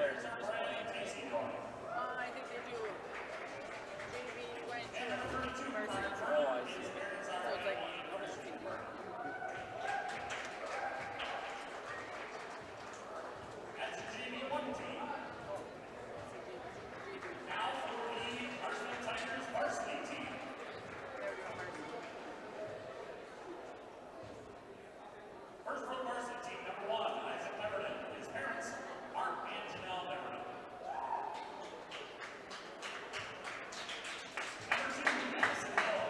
players in this league. I think they do. Maybe went to varsity. Oh, I see. So it's like almost a team. That's a JV1 team. Now for the Marshfield Tigers varsity team. First for the varsity team, number 1, Isaac Beverden. His parents, Mark and Janelle Beverden. Number 2, Madison Hill.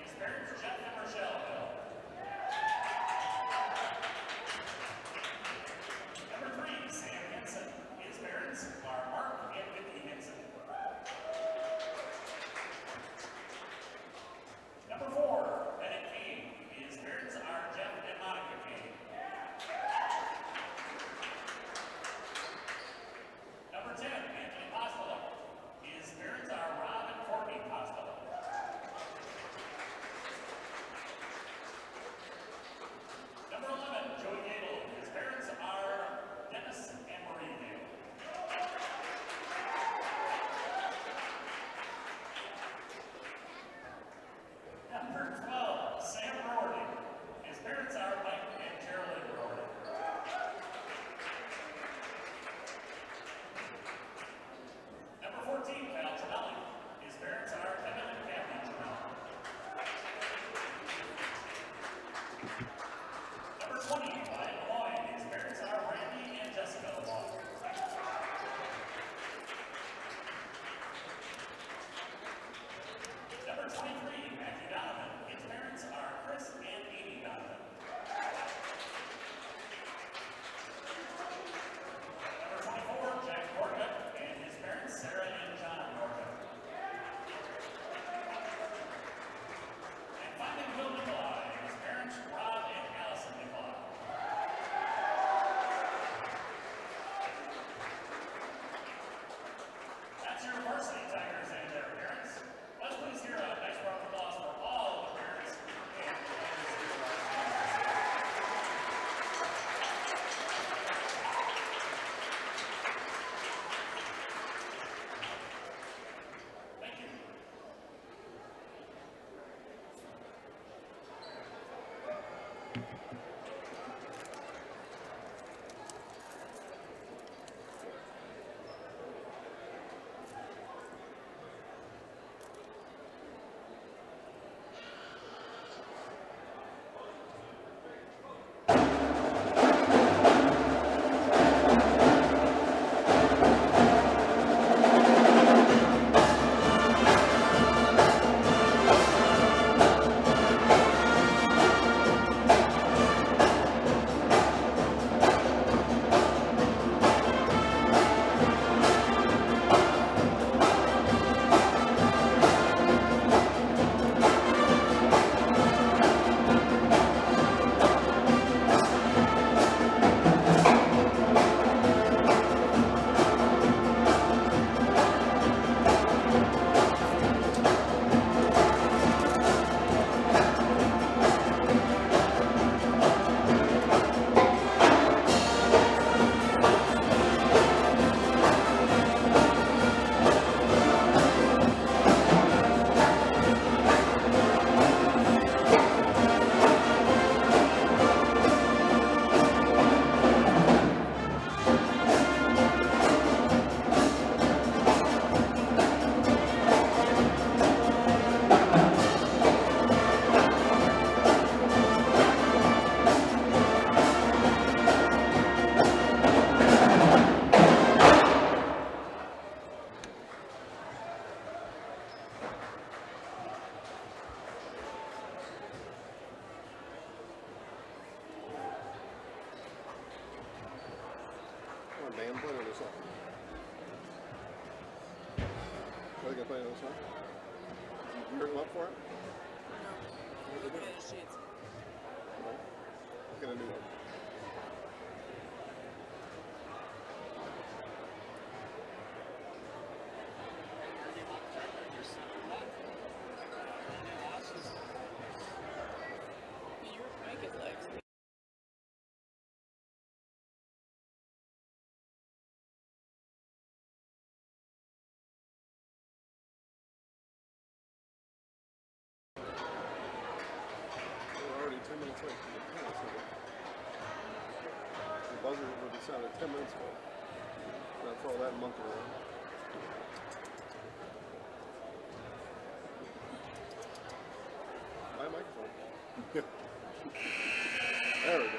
His parents, Jeff and Rochelle Hill. Number 3, Sam Henson. His parents are Mark and Vicki Henson. Number 4, Bennett Kane. His parents are Jeff and Monica Kane. Number 10, Anthony Postolo. His parents are Rob and Courtney Postolo. Number 11, Joey Gable. His parents are Dennis and Marie Gable. Number 12, Sam Roarty. His parents are Mike and Geraldine Roarty. Number 14, Val Tramelli. His parents are Kevin and Kathy Tramelli. Number 20, Ryan Malloy. His parents are Randy and Jessica Malloy. Number 23, Matthew Donovan. His parents are Chris and Amy Donovan. Number 24, Jack Norcutt, and his parents, Sarah and John Norcutt. And finally, Will Nicolai. His parents, Rob and Allison Nicolai. That's your varsity Tigers and their parents. Let's please hear a nice round of applause for all of the parents and thank you. Man, play on this side. Are they gonna play on this side? You bring them up for it? No. Look at the sheets. What can I do? How's it would it sounded 10 minutes ago? Not for all that monkey around. My microphone. There we go.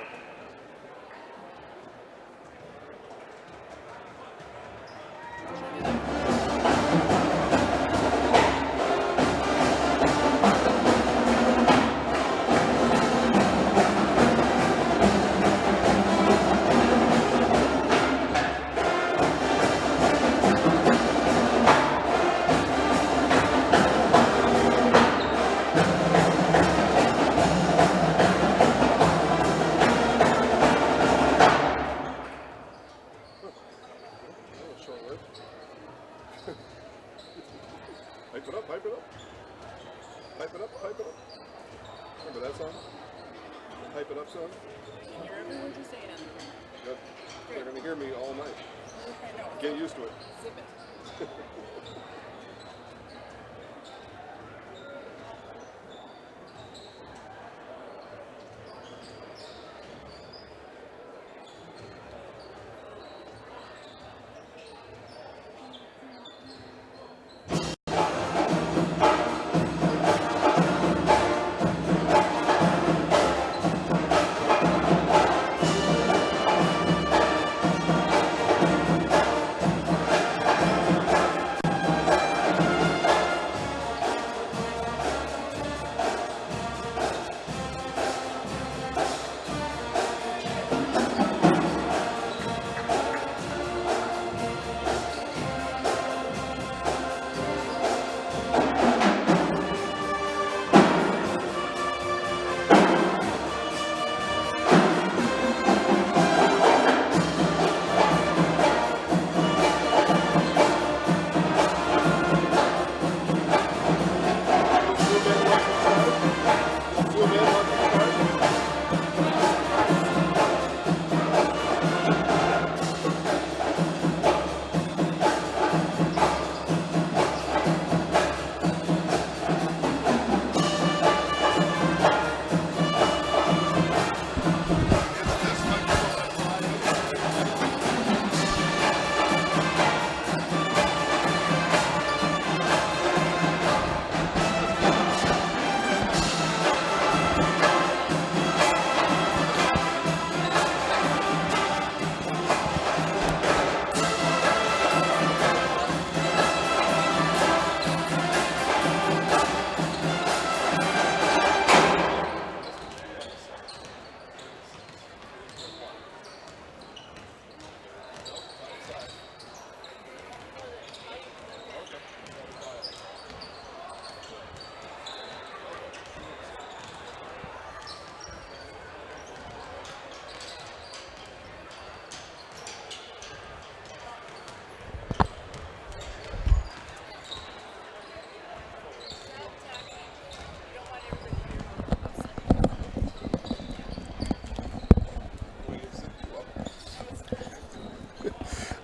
Pipe it up, pipe it up. Pipe it up, pipe it up. Remember that song? The Pipe It Up song? I hear every word you're saying. Good. They're going to hear me all night. I know. Get used to it. Zip it.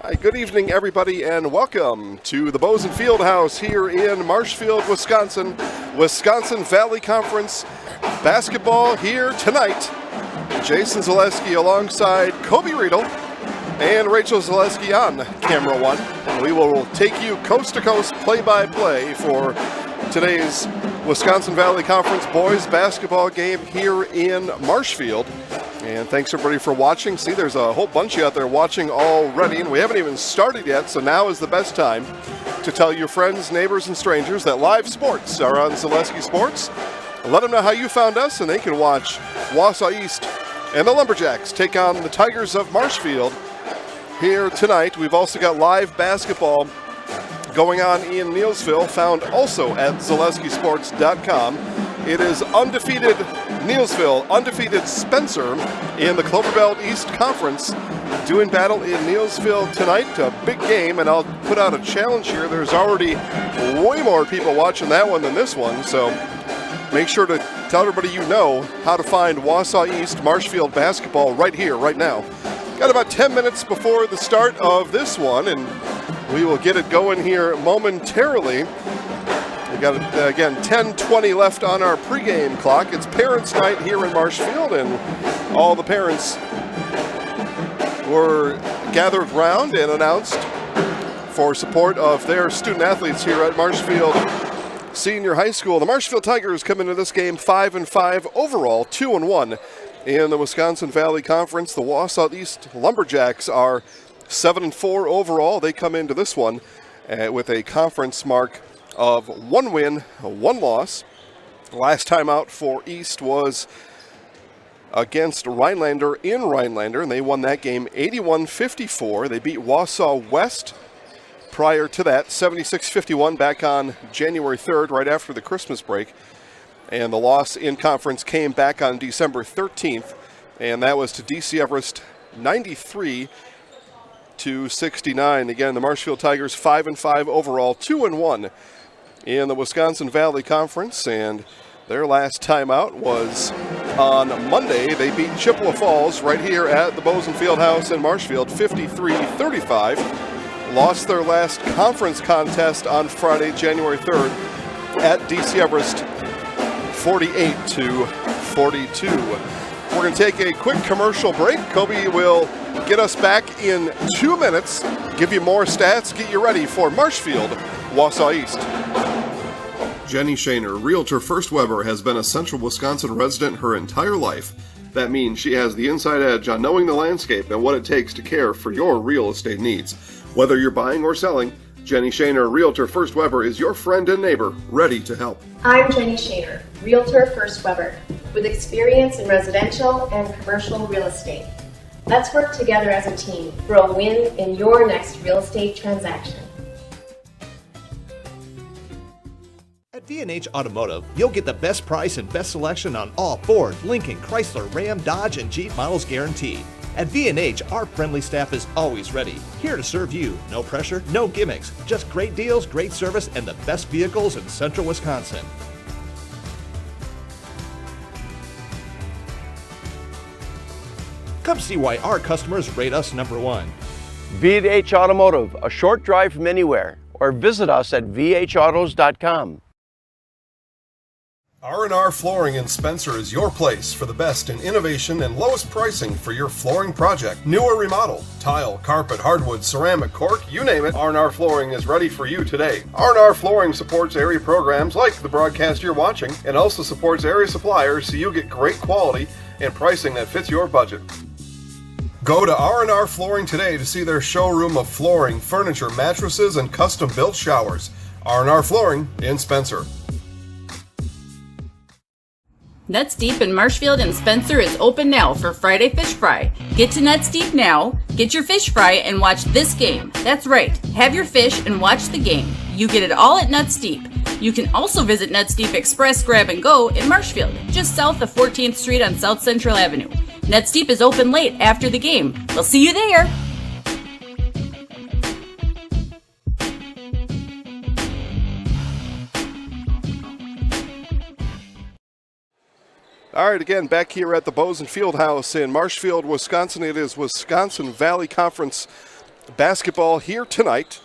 Hi, good evening, everybody, and welcome to the Bozen Fieldhouse here in Marshfield, Wisconsin. Wisconsin Valley Conference basketball here tonight. Jason Zaleski alongside Kobe Riedel and Rachel Zaleski on camera one. And we will take you coast to coast, play-by-play for today's Wisconsin Valley Conference boys basketball game here in Marshfield. And thanks everybody for watching. See, there's a whole bunch of you out there watching already, and we haven't even started yet, so now is the best time to tell your friends, neighbors, and strangers that live sports are on Zaleski Sports. Let them know how you found us, and they can watch Wausau East and the Lumberjacks take on the Tigers of Marshfield here tonight. We've also got live basketball going on in Neilsville, found also at ZaleskiSports.com. It is undefeated Neilsville, undefeated Spencer in the Cloverbelt East Conference doing battle in Neilsville tonight. A big game, and I'll put out a challenge here. There's already way more people watching that one than this one, so make sure to tell everybody you know how to find Wausau East Marshfield basketball right here, right now. Got about 10 minutes before the start of this one, and we will get it going here momentarily. We got, again, 10:20 left on our pregame clock. It's parents' night here in Marshfield, and all the parents were gathered round and announced for support of their student athletes here at Marshfield Senior High School. The Marshfield Tigers come into this game 5-5 overall, 2-1 in the Wisconsin Valley Conference. The Wausau East Lumberjacks are 7-4 overall. They come into this one with a conference mark of 1 win, 1 loss. Last time out for East was against Rhinelander in Rhinelander, and they won that game 81-54. They beat Wausau West prior to that, 76-51, back on January 3rd, right after the Christmas break. And the loss in conference came back on December 13th, and that was to DC Everest, 93-69. Again, the Marshfield Tigers 5-5 overall, 2-1 in the Wisconsin Valley Conference, and their last time out was on Monday. They beat Chippewa Falls right here at the Bozen Fieldhouse in Marshfield, 53-35. Lost their last conference contest on Friday, January 3rd at DC Everest, 48-42. We're going to take a quick commercial break. Kobe will get us back in 2 minutes, give you more stats, get you ready for Marshfield, Wausau East. Jenny Shaner, Realtor First Weber, has been a Central Wisconsin resident her entire life. That means she has the inside edge on knowing the landscape and what it takes to care for your real estate needs. Whether you're buying or selling, Jenny Shaner, Realtor First Weber, is your friend and neighbor, ready to help. I'm Jenny Shaner, Realtor First Weber, with experience in residential and commercial real estate. Let's work together as a team for a win in your next real estate transaction. At V&H Automotive, you'll get the best price and best selection on all Ford, Lincoln, Chrysler, Ram, Dodge, and Jeep models guaranteed. At V&H, our friendly staff is always ready, here to serve you. No pressure, no gimmicks, just great deals, great service, and the best vehicles in Central Wisconsin. Come see why our customers rate us #1. V&H Automotive, a short drive from anywhere, or visit us at vhautos.com. R&R Flooring in Spencer is your place for the best in innovation and lowest pricing for your flooring project. New or remodel, tile, carpet, hardwood, ceramic, cork, you name it, R&R Flooring is ready for you today. R&R Flooring supports area programs like the broadcast you're watching, and also supports area suppliers so you get great quality and pricing that fits your budget. Go to R&R Flooring today to see their showroom of flooring, furniture, mattresses, and custom-built showers. R&R Flooring in Spencer. Nuts Deep in Marshfield and Spencer is open now for Friday Fish Fry. Get to Nuts Deep now, get your fish fry, and watch this game. That's right, have your fish and watch the game. You get it all at Nuts Deep. You can also visit Nuts Deep Express Grab and Go in Marshfield, just south of 14th Street on South Central Avenue. Nuts Deep is open late after the game. We'll see you there. All right, again, back here at the Bozen Fieldhouse in Marshfield, Wisconsin. It is Wisconsin Valley Conference basketball here tonight.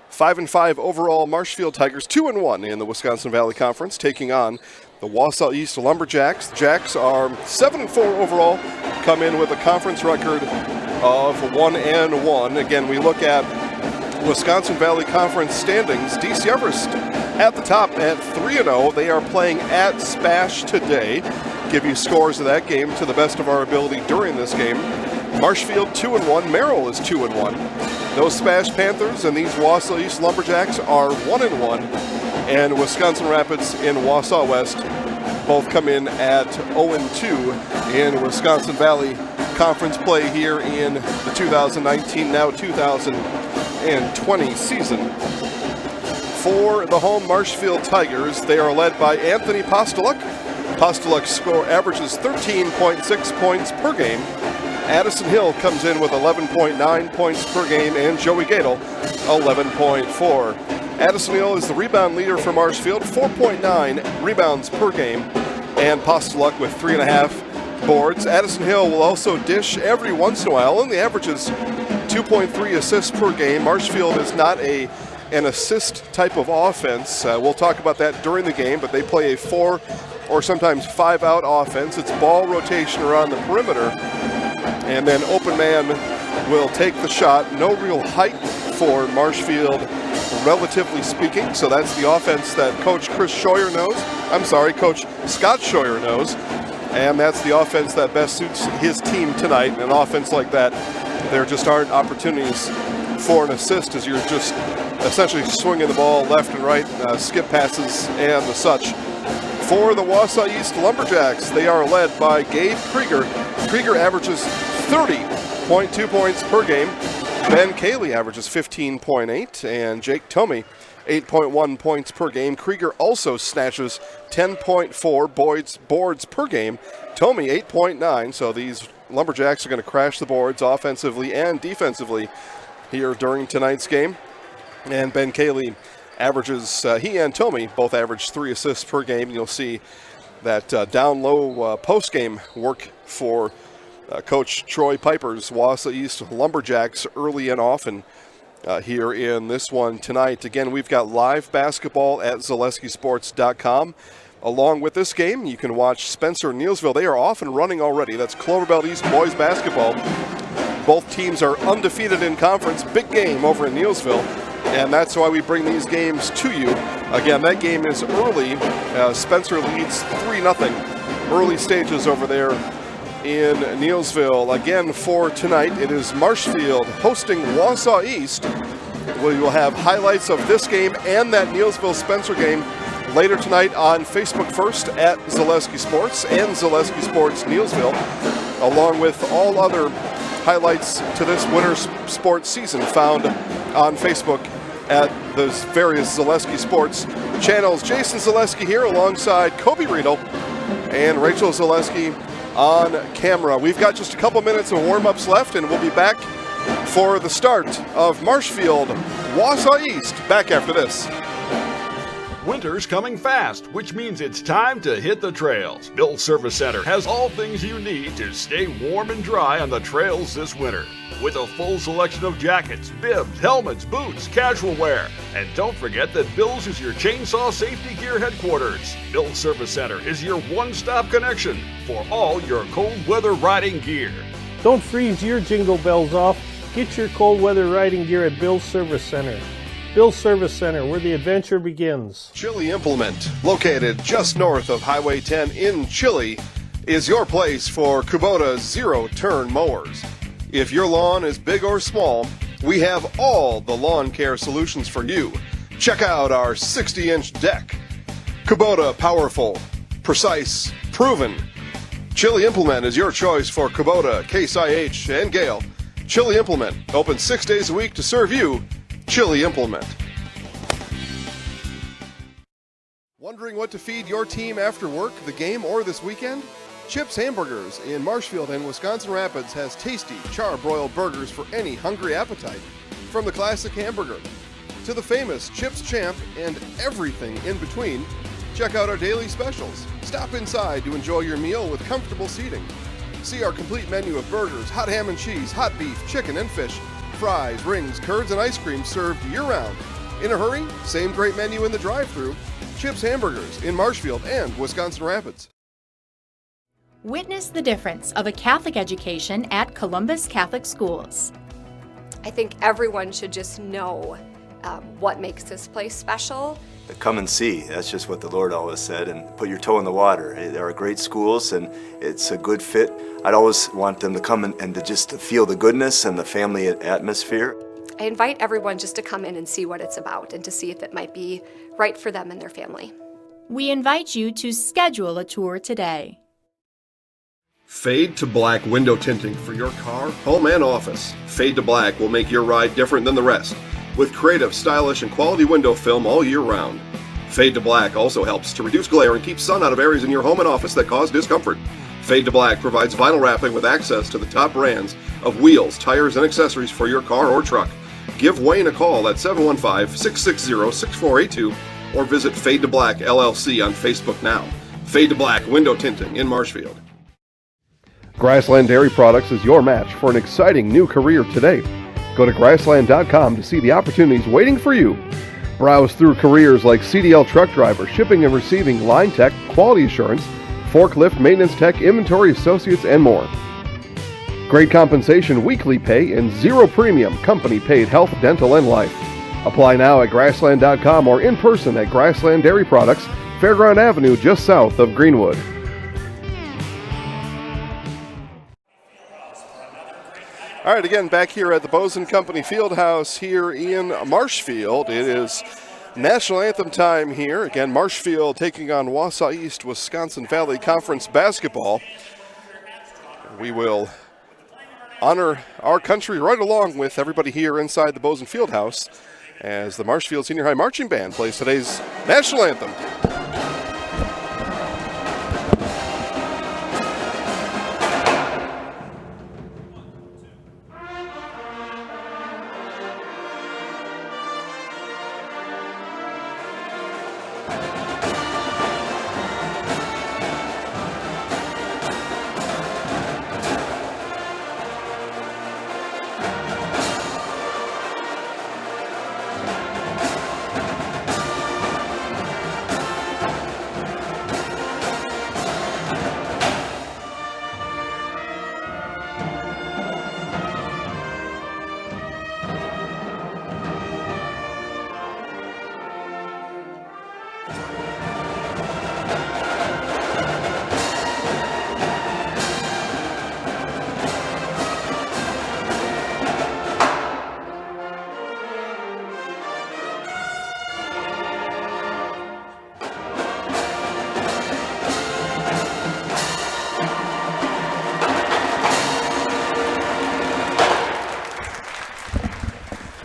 5-5 overall Marshfield Tigers, 2-1 in the Wisconsin Valley Conference, taking on the Wausau East Lumberjacks. The Jacks are 7-4 overall, come in with a conference record of 1-1. Again, we look at Wisconsin Valley Conference standings. DC Everest at the top at 3-0. They are playing at Spash today. Give you scores of that game to the best of our ability during this game. Marshfield 2-1. Merrill is 2-1. Those Spash Panthers and these Wausau East Lumberjacks are 1-1. And Wisconsin Rapids in Wausau West both come in at 0-2 in Wisconsin Valley Conference play here in the 2019, now 2020 season. For the home Marshfield Tigers, they are led by Anthony Postuluk. Postuluk's score averages 13.6 points per game. Addison Hill comes in with 11.9 points per game, and Joey Gadel 11.4. Addison Hill is the rebound leader for Marshfield, 4.9 rebounds per game, and Postuluk with 3.5 boards. Addison Hill will also dish every once in a while, and the average is 2.3 assists per game. Marshfield is not an assist type of offense. We'll talk about that during the game, but they play a 4 or sometimes 5-out offense. It's ball rotation around the perimeter, and then open man will take the shot. No real height for Marshfield, relatively speaking. So that's the offense that Coach Scott Scheuer knows. And that's the offense that best suits his team tonight. An offense like that, there just aren't opportunities for an assist as you're just essentially swinging the ball left and right, skip passes and the such. For the Wausau East Lumberjacks, they are led by Gabe Krieger. Krieger averages 30.2 points per game. Ben Cayley averages 15.8, and Jake Tomey 8.1 points per game. Krieger also snatches 10.4 boards per game. Tomey 8.9, so these Lumberjacks are going to crash the boards offensively and defensively here during tonight's game. And Ben Cayley averages, he and Tomey both average 3 assists per game. You'll see that down low post-game work for Coach Troy Piper's Wausau East Lumberjacks early and often here in this one tonight. Again, we've got live basketball at ZaleskiSports.com. Along with this game, you can watch Spencer Neilsville. They are off and running already. That's Cloverbelt East boys basketball. Both teams are undefeated in conference. Big game over in Neilsville, and that's why we bring these games to you. Again, that game is early. Spencer leads 3-0. Early stages over there in Neilsville. Again, for tonight, it is Marshfield hosting Wausau East. We will have highlights of this game and that Neilsville-Spencer game later tonight on Facebook first at Zaleski Sports and Zaleski Sports Neilsville, along with all other highlights to this winter sports season found on Facebook at the various Zaleski Sports channels. Jason Zaleski here alongside Kobe Riedel and Rachel Zaleski on camera. We've got just a couple minutes of warm-ups left, and we'll be back for the start of Marshfield Wausau East back after this. Winter's coming fast, which means it's time to hit the trails. Bill's Service Center has all things you need to stay warm and dry on the trails this winter. With a full selection of jackets, bibs, helmets, boots, casual wear. And don't forget that Bill's is your chainsaw safety gear headquarters. Bill's Service Center is your one-stop connection for all your cold weather riding gear. Don't freeze your jingle bells off. Get your cold weather riding gear at Bill's Service Center. Bill's Service Center, where the adventure begins. Chili Implement, located just north of Highway 10 in Chili, is your place for Kubota zero-turn mowers. If your lawn is big or small, we have all the lawn care solutions for you. Check out our 60-inch deck. Kubota, powerful, precise, proven. Chili Implement is your choice for Kubota, Case IH, and Gale. Chili Implement, open 6 days a week to serve you. Chili Implement. Wondering what to feed your team after work, the game, or this weekend? Chips Hamburgers in Marshfield and Wisconsin Rapids has tasty char-broiled burgers for any hungry appetite. From the classic hamburger to the famous Chips Champ and everything in between, check out our daily specials. Stop inside to enjoy your meal with comfortable seating. See our complete menu of burgers, hot ham and cheese, hot beef, chicken and fish, fries, rings, curds, and ice cream served year-round. In a hurry? Same great menu in the drive-thru. Chips Hamburgers in Marshfield and Wisconsin Rapids. Witness the difference of a Catholic education at Columbus Catholic Schools. I think everyone should just know what makes this place special. Come and see. That's just what the Lord always said, and put your toe in the water. There are great schools, and it's a good fit. I'd always want them to come and to just to feel the goodness and the family atmosphere. I invite everyone just to come in and see what it's about and to see if it might be right for them and their family. We invite you to schedule a tour today. Fade to Black window tinting for your car, home, and office. Fade to Black will make your ride different than the rest, with creative, stylish, and quality window film all year round. Fade to Black also helps to reduce glare and keep sun out of areas in your home and office that cause discomfort. Fade to Black provides vinyl wrapping with access to the top brands of wheels, tires, and accessories for your car or truck. Give Wayne a call at 715-660-6482 or visit Fade to Black LLC on Facebook now. Fade to Black window tinting in Marshfield. Grassland Dairy Products is your match for an exciting new career today. Go to grassland.com to see the opportunities waiting for you. Browse through careers like CDL truck driver, shipping and receiving, line tech, quality assurance, forklift, maintenance tech, inventory associates, and more. Great compensation, weekly pay, and zero premium company-paid health, dental, and life. Apply now at grassland.com or in person at Grassland Dairy Products, Fairground Avenue, just south of Greenwood. All right, again, back here at the Bozen Company Fieldhouse here in Marshfield. It is National Anthem time here. Again, Marshfield taking on Wausau East Wisconsin Valley Conference basketball. We will honor our country right along with everybody here inside the Bozen Fieldhouse as the Marshfield Senior High Marching Band plays today's National Anthem.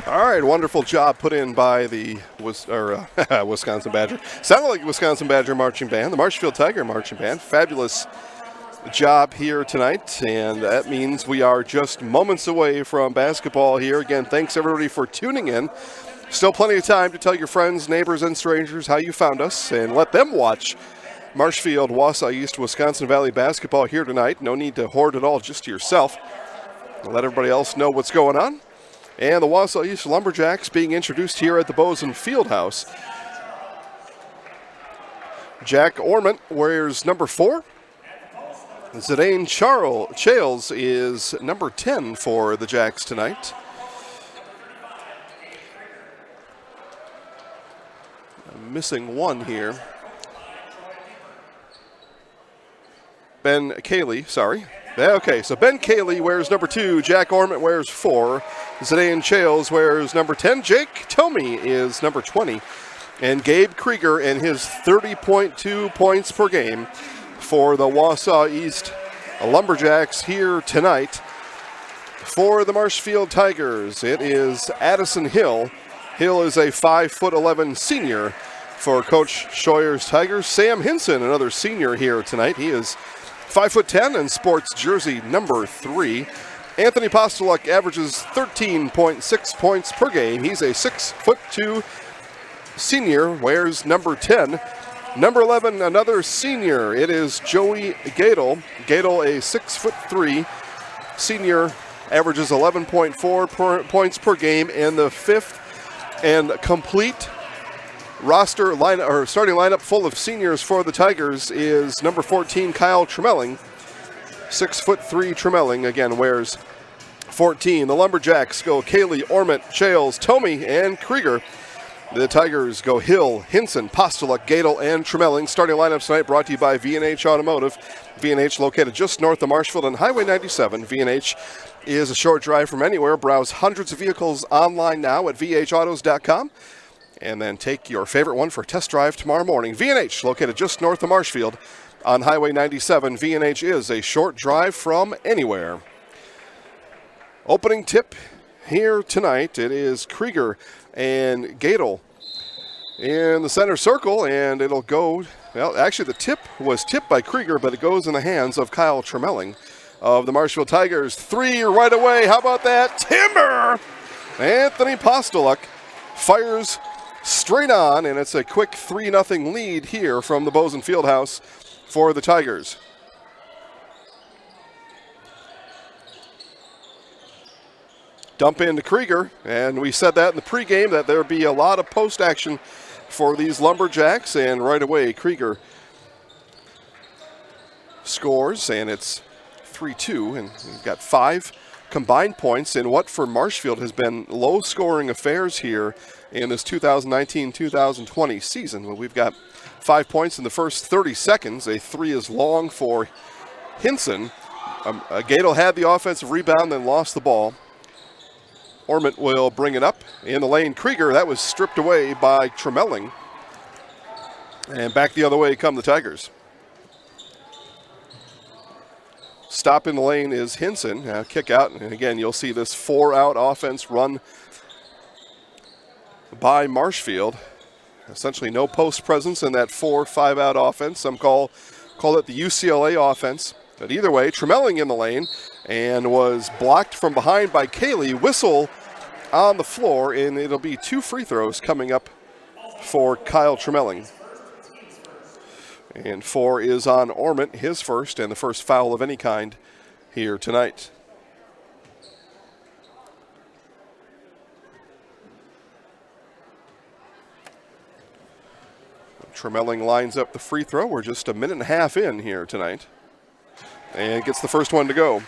All right, wonderful job put in by the Wisconsin Badger. Sounded like Wisconsin Badger Marching Band, the Marshfield Tiger Marching Band. Fabulous job here tonight, and that means we are just moments away from basketball here. Again, thanks everybody for tuning in. Still plenty of time to tell your friends, neighbors, and strangers how you found us, and let them watch Marshfield, Wausau East, Wisconsin Valley basketball here tonight. No need to hoard it all just to yourself. Let everybody else know what's going on. And the Wausau East Lumberjacks being introduced here at the Bozen Fieldhouse. Jack Ormond wears number 4. Zidane Chales is number 10 for the Jacks tonight. I'm missing one here. Ben Cayley, sorry. Okay, so Ben Cayley wears number 2. Jack Ormond wears 4. Zidane Chales wears number 10. Jake Tomey is number 20. And Gabe Krieger and his 30.2 points per game for the Wausau East Lumberjacks here tonight. For the Marshfield Tigers, it is Addison Hill. Hill is a 5'11" senior for Coach Scheuer's Tigers. Sam Hinson, another senior here tonight. He is 5'10" and sports jersey number 3. Anthony Postoluk averages 13.6 points per game. He's a 6'2" senior, wears number 10. Number 11, another senior. It is Joey Gadel. Gadel, a 6'3" senior, averages 11.4 points per game. And the 5th and complete roster lineup, or starting lineup full of seniors for the Tigers, is number 14, Kyle Tremelling. 6'3" Tremelling, again, wears 14. The Lumberjacks go Cayley, Ormond, Chales, Tomey, and Krieger. The Tigers go Hill, Hinson, Postoluk, Gadel, and Tremelling. Starting lineups tonight brought to you by V&H Automotive. V&H located just north of Marshfield on Highway 97. V&H is a short drive from anywhere. Browse hundreds of vehicles online now at vhautos.com. And then take your favorite one for a test drive tomorrow morning. V&H located just north of Marshfield on Highway 97. V&H is a short drive from anywhere. Opening tip here tonight, it is Krieger and Gadel in the center circle, and it'll go, well, actually the tip was tipped by Krieger, but it goes in the hands of Kyle Tremelling of the Marshfield Tigers. 3 right away, how about that? Timber! Anthony Postoluk fires straight on, and it's a quick 3-0 lead here from the Bozen Fieldhouse for the Tigers. Dump into Krieger, and we said that in the pregame that there would be a lot of post action for these Lumberjacks, and right away Krieger scores, and it's 3-2, and we've got 5 combined points in what for Marshfield has been low-scoring affairs here in this 2019-2020 season. Well, we've got 5 points in the first 30 seconds. A 3 is long for Hinson. Gadel had the offensive rebound, then lost the ball. Ormond will bring it up in the lane. Krieger, that was stripped away by Tremelling. And back the other way come the Tigers. Stop in the lane is Hinson. Kick out, and again, you'll see this 4-out offense run by Marshfield. Essentially no post presence in that 4-5-out offense. Some call it the UCLA offense. But either way, Tremelling in the lane and was blocked from behind by Cayley. Whistle on the floor, and it'll be 2 free throws coming up for Kyle Tremelling. And 4 is on Ormond, his first, and the first foul of any kind here tonight. Tremelling lines up the free throw. We're just a minute and a half in here tonight. And gets the first one to go.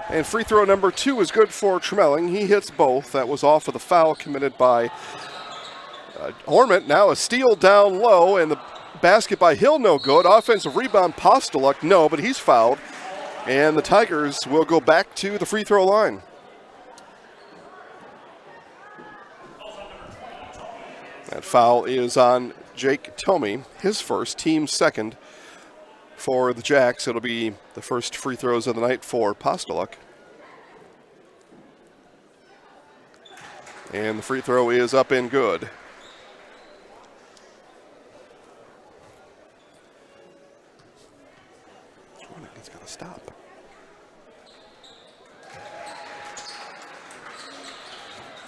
And free throw number 2 is good for Tremelling. He hits both. That was off of the foul committed by Ormond. Now a steal down low, and the basket by Hill no good. Offensive rebound, Postoluk, no, but he's fouled. And the Tigers will go back to the free throw line. That foul is on Jake Tomey, his first, team second for the Jacks. It'll be the first free throws of the night for Postoluk. And the free throw is up and good. It's got to stop.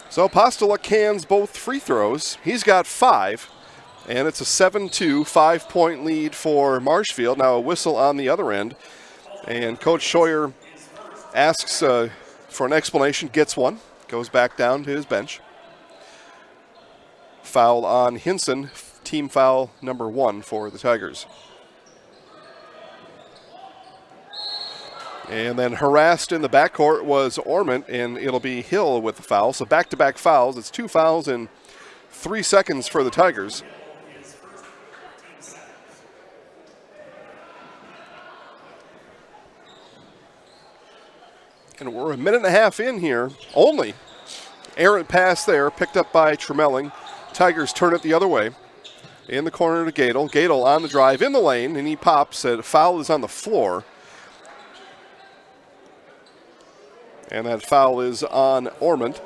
So Postoluk cans both free throws. He's got 5. And it's a 7-2, 5-point lead for Marshfield. Now a whistle on the other end. And Coach Scheuer asks for an explanation, gets one, goes back down to his bench. Foul on Hinson, team foul number 1 for the Tigers. And then harassed in the backcourt was Ormond, and it'll be Hill with the foul. So back-to-back fouls. It's 2 fouls in 3 seconds for the Tigers. And we're a minute and a half in here. Only. Errant pass there, picked up by Tremelling. Tigers turn it the other way. In the corner to Gadel. Gadel on the drive in the lane, and he pops. A foul is on the floor. And that foul is on Ormond.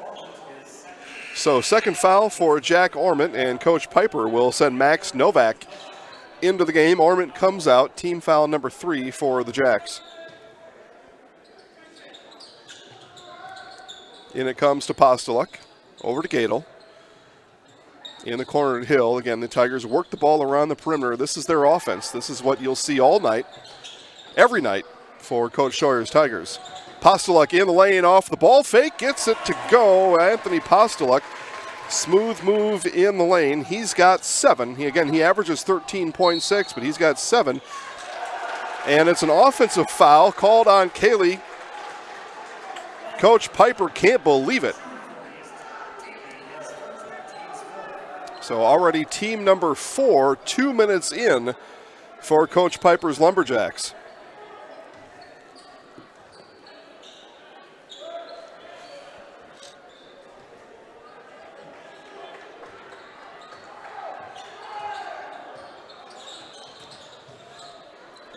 So second foul for Jack Ormond, and Coach Piper will send Max Novak into the game. Ormond comes out, team foul number 3 for the Jacks. In it comes to Postoluk, over to Gadel. In the corner to Hill. Again, the Tigers work the ball around the perimeter. This is their offense. This is what you'll see all night, every night for Coach Scheuer's Tigers. Postoluk in the lane, off the ball fake, gets it to go. Anthony Postoluk, smooth move in the lane. He's got 7. He averages 13.6, but he's got 7. And it's an offensive foul called on Cayley. Coach Piper can't believe it. So already team number 4, 2 minutes in for Coach Piper's Lumberjacks.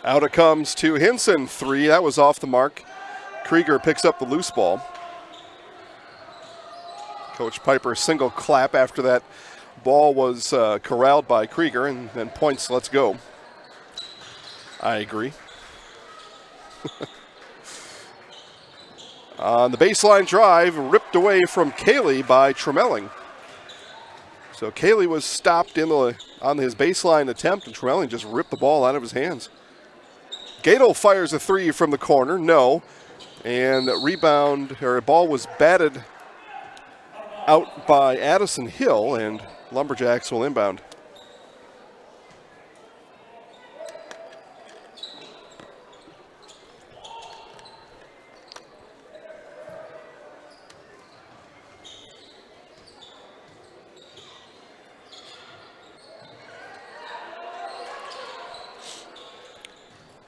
Out it comes to Hinson, 3. That was off the mark. Krieger picks up the loose ball. Coach Piper single clap after that ball was corralled by Krieger, and then points, let's go. I agree. On the baseline drive, ripped away from Cayley by Tremelling. So Cayley was stopped on his baseline attempt, and Tremelling just ripped the ball out of his hands. Gadel fires a 3 from the corner, no. And rebound, or ball was batted out by Addison Hill, and Lumberjacks will inbound.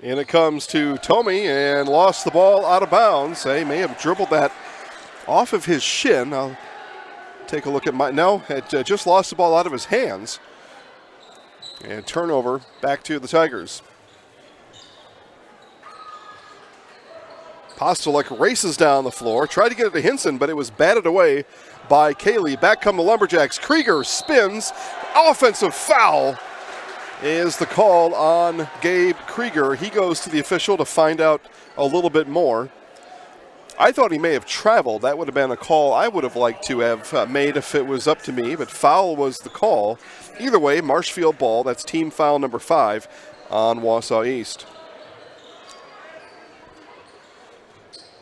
And it comes to Tomey and lost the ball out of bounds. They may have dribbled that off of his shin. I'll take a look at no, it just lost the ball out of his hands. And turnover back to the Tigers. Postulek races down the floor, tried to get it to Hinson, but it was batted away by Cayley. Back come the Lumberjacks. Krieger spins. Offensive foul is the call on Gabe Krieger. He goes to the official to find out a little bit more. I thought he may have traveled. That would have been a call I would have liked to have made if it was up to me, but foul was the call. Either way, Marshfield ball. That's team foul number 5 on Wausau East.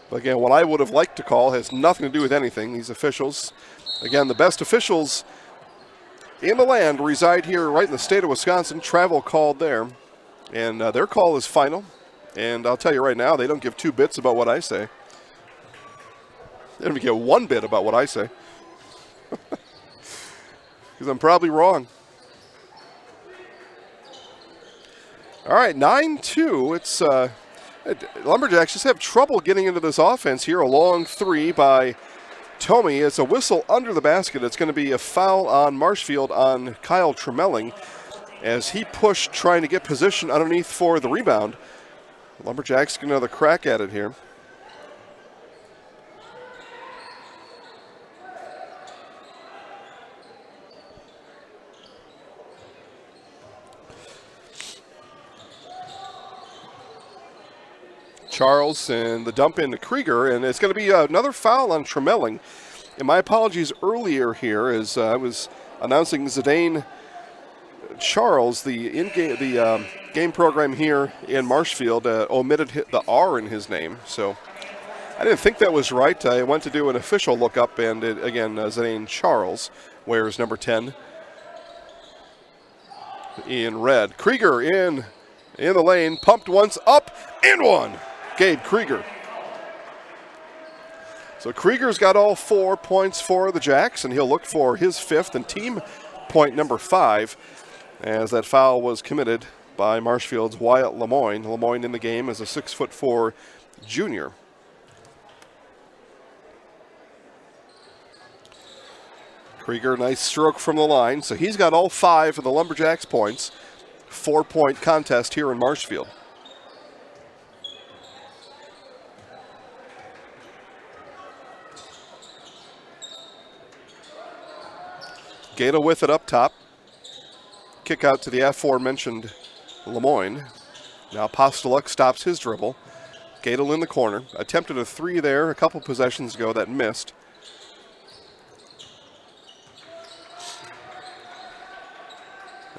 But again, what I would have liked to call has nothing to do with anything. These officials, again, the best officials in the land reside here right in the state of Wisconsin. Travel called there, and their call is final. And I'll tell you right now, they don't give 2 bits about what I say. They don't even give 1 bit about what I say. Because I'm probably wrong. All right, 9-2. It's Lumberjacks just have trouble getting into this offense here. A long 3 by Tomey. It's a whistle under the basket. It's going to be a foul on Marshfield on Kyle Tremelling as he pushed trying to get position underneath for the rebound. Lumberjacks get another crack at it here. Charles and the dump into Krieger, and it's going to be another foul on Tremelling. And my apologies earlier here as I was announcing Zidane Charles, the game program here in Marshfield omitted the R in his name. So I didn't think that was right. I went to do an official lookup, and Zidane Charles wears number 10 in red. Krieger in the lane, pumped once, up, and one. Gabe Krieger. So Krieger's got all 4 points for the Jacks, and he'll look for his 5th and team point number 5 as that foul was committed by Marshfield's Wyatt Lemoyne. Lemoyne in the game as a 6'4" junior. Krieger, nice stroke from the line. So he's got all 5 of the Lumberjacks points. 4-point contest here in Marshfield. Gaeta with it up top. Kick out to the aforementioned Lemoyne. Now Postulek stops his dribble. Gaeta in the corner. Attempted a 3 there a couple possessions ago that missed.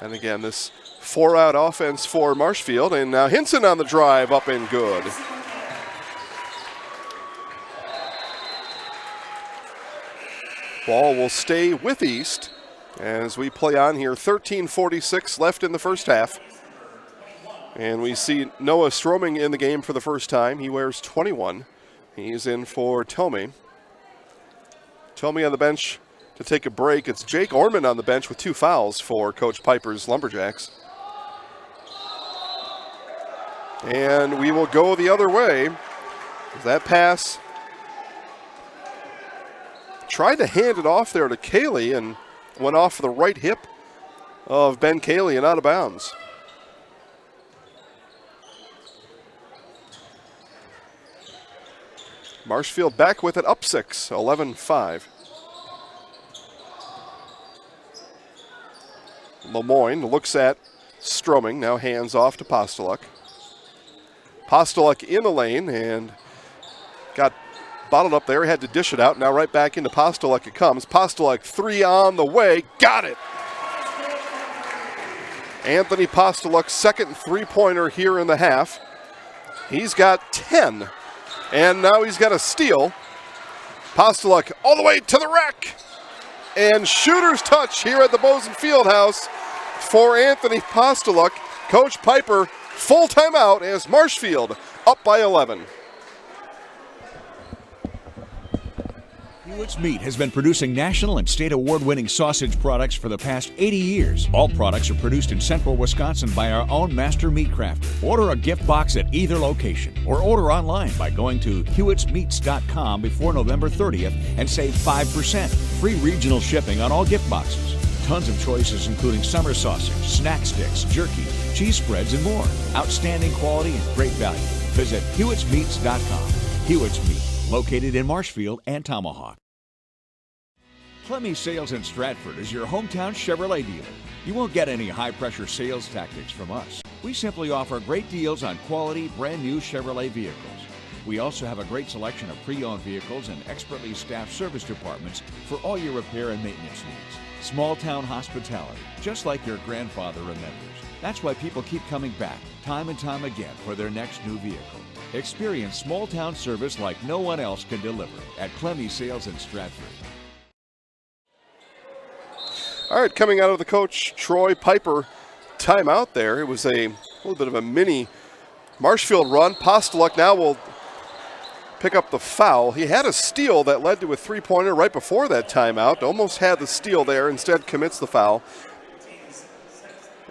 And again, this 4-out offense for Marshfield. And now Hinson on the drive, up and good. Ball will stay with East as we play on here. 13:46 left in the first half. And we see Noah Stroming in the game for the first time. He wears 21. He's in for Tomey. Tomey on the bench to take a break. It's Jake Orman on the bench with 2 fouls for Coach Piper's Lumberjacks. And we will go the other way. That pass tried to hand it off there to Cayley and went off the right hip of Ben Cayley and out of bounds. Marshfield back with it, up 6, 11-5. Lemoyne looks at Stroming, now hands off to Postulek. Postulek in the lane and got bottled up there, had to dish it out. Now right back into Postulek it comes. Postulek 3 on the way, got it. Anthony Postulek's second 3-pointer here in the half. He's got 10 And now he's got a steal. Postuluk all the way to the rack. And shooter's touch here at the Bozeman Fieldhouse for Anthony Postuluk. Coach Piper, full timeout as Marshfield up by 11. Hewitt's Meat has been producing national and state award-winning sausage products for the past 80 years. All products are produced in central Wisconsin by our own master meat crafter. Order a gift box at either location or order online by going to hewittsmeats.com before November 30th and save 5%. Free regional shipping on all gift boxes. Tons of choices including summer sausage, snack sticks, jerky, cheese spreads, and more. Outstanding quality and great value. Visit hewittsmeats.com. Hewitt's Meat, located in Marshfield and Tomahawk. Clemmy Sales in Stratford is your hometown Chevrolet dealer. You won't get any high-pressure sales tactics from us. We simply offer great deals on quality, brand-new Chevrolet vehicles. We also have a great selection of pre-owned vehicles and expertly staffed service departments for all your repair and maintenance needs. Small-town hospitality, just like your grandfather remembers. That's why people keep coming back, time and time again, for their next new vehicle. Experience small-town service like no one else can deliver at Clemmy Sales in Stratford. All right, coming out of the Coach Troy Piper timeout there. It was a little bit of a mini Marshfield run. Postuluk now will pick up the foul. He had a steal that led to a three-pointer right before that timeout. Almost had the steal there, instead commits the foul.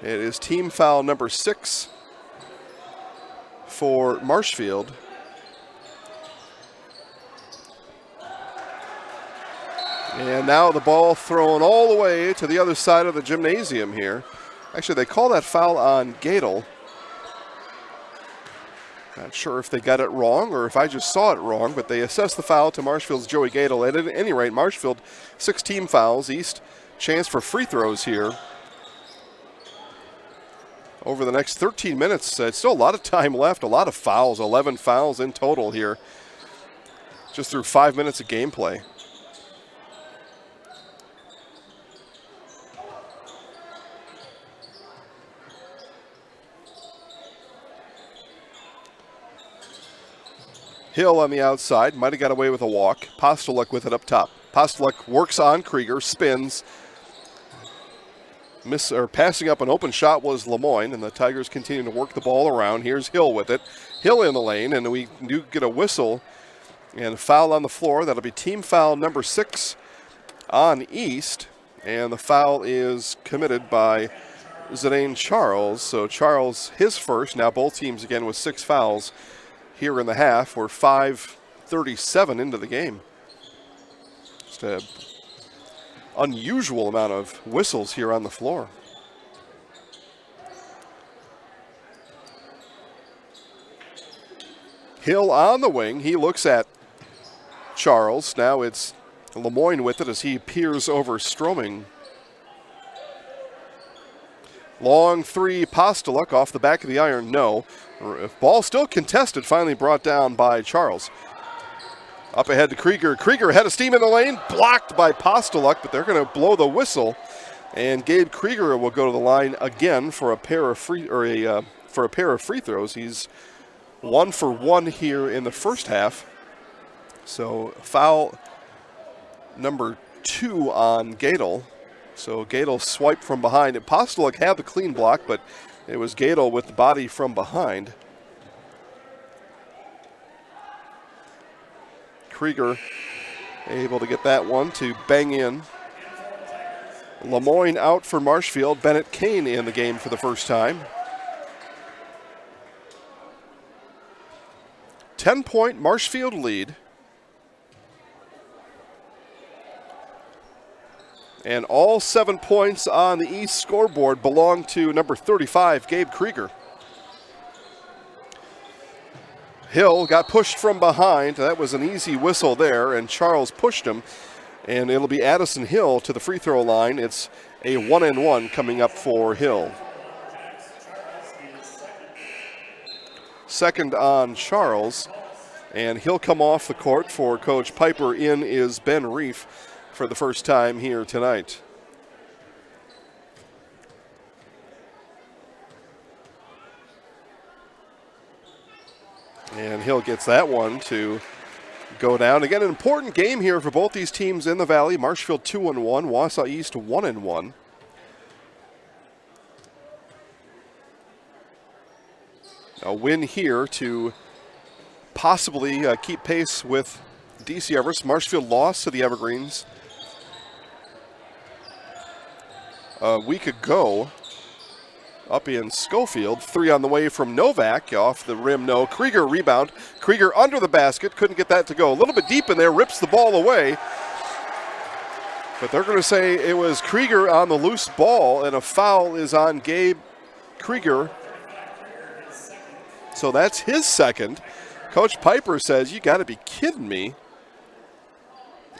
It is team foul number 6 for Marshfield. And now the ball thrown all the way to the other side of the gymnasium here. Actually, they call that foul on Gadel. Not sure if they got it wrong or if I just saw it wrong, but they assessed the foul to Marshfield's Joey Gadel. At any rate, Marshfield, 6 team fouls. East, chance for free throws here. Over the next 13 minutes, it's still a lot of time left, a lot of fouls, 11 fouls in total here, just through 5 minutes of gameplay. Hill on the outside, might have got away with a walk. Postuluk with it up top. Postuluk works on Krieger, spins. Passing up an open shot was Lemoyne, and the Tigers continue to work the ball around. Here's Hill with it. Hill in the lane, and we do get a whistle and a foul on the floor. That'll be team foul number 6 on East, and the foul is committed by Zidane Charles. So Charles, his first. Now both teams again with 6 fouls here in the half. We're 5:37 into the game. Just an unusual amount of whistles here on the floor. Hill on the wing. He looks at Charles. Now it's Lemoyne with it as he peers over Stroming. Long three, Postuluk off the back of the iron, no. Ball still contested, finally brought down by Charles. Up ahead to Krieger. Krieger had a steam in the lane, blocked by Postuluk, but they're going to blow the whistle. And Gabe Krieger will go to the line again for a pair of free throws. He's 1 for 1 here in the first half. So foul number 2 on Gadel. So Gadel swiped from behind. And Postuluk had the clean block, but it was Gadel with the body from behind. Krieger able to get that one to bang in. Lemoyne out for Marshfield. Bennett Kane in the game for the first time. 10-point Marshfield lead. And all 7 points on the East scoreboard belong to number 35, Gabe Krieger. Hill got pushed from behind. That was an easy whistle there, and Charles pushed him. And it'll be Addison Hill to the free throw line. It's a 1-and-1 coming up for Hill. Second on Charles, and he'll come off the court for Coach Piper. In is Ben Reef for the first time here tonight. And Hill gets that one to go down. Again, an important game here for both these teams in the Valley. Marshfield 2-1, Wausau East 1-1. A win here to possibly keep pace with DC Everest. Marshfield lost to the Evergreens a week ago up in Schofield. 3 on the way from Novak, off the rim, no. Krieger rebound. Krieger under the basket, couldn't get that to go. A little bit deep in there, rips the ball away. But they're going to say it was Krieger on the loose ball, and a foul is on Gabe Krieger. So that's his second. Coach Piper says, you got to be kidding me,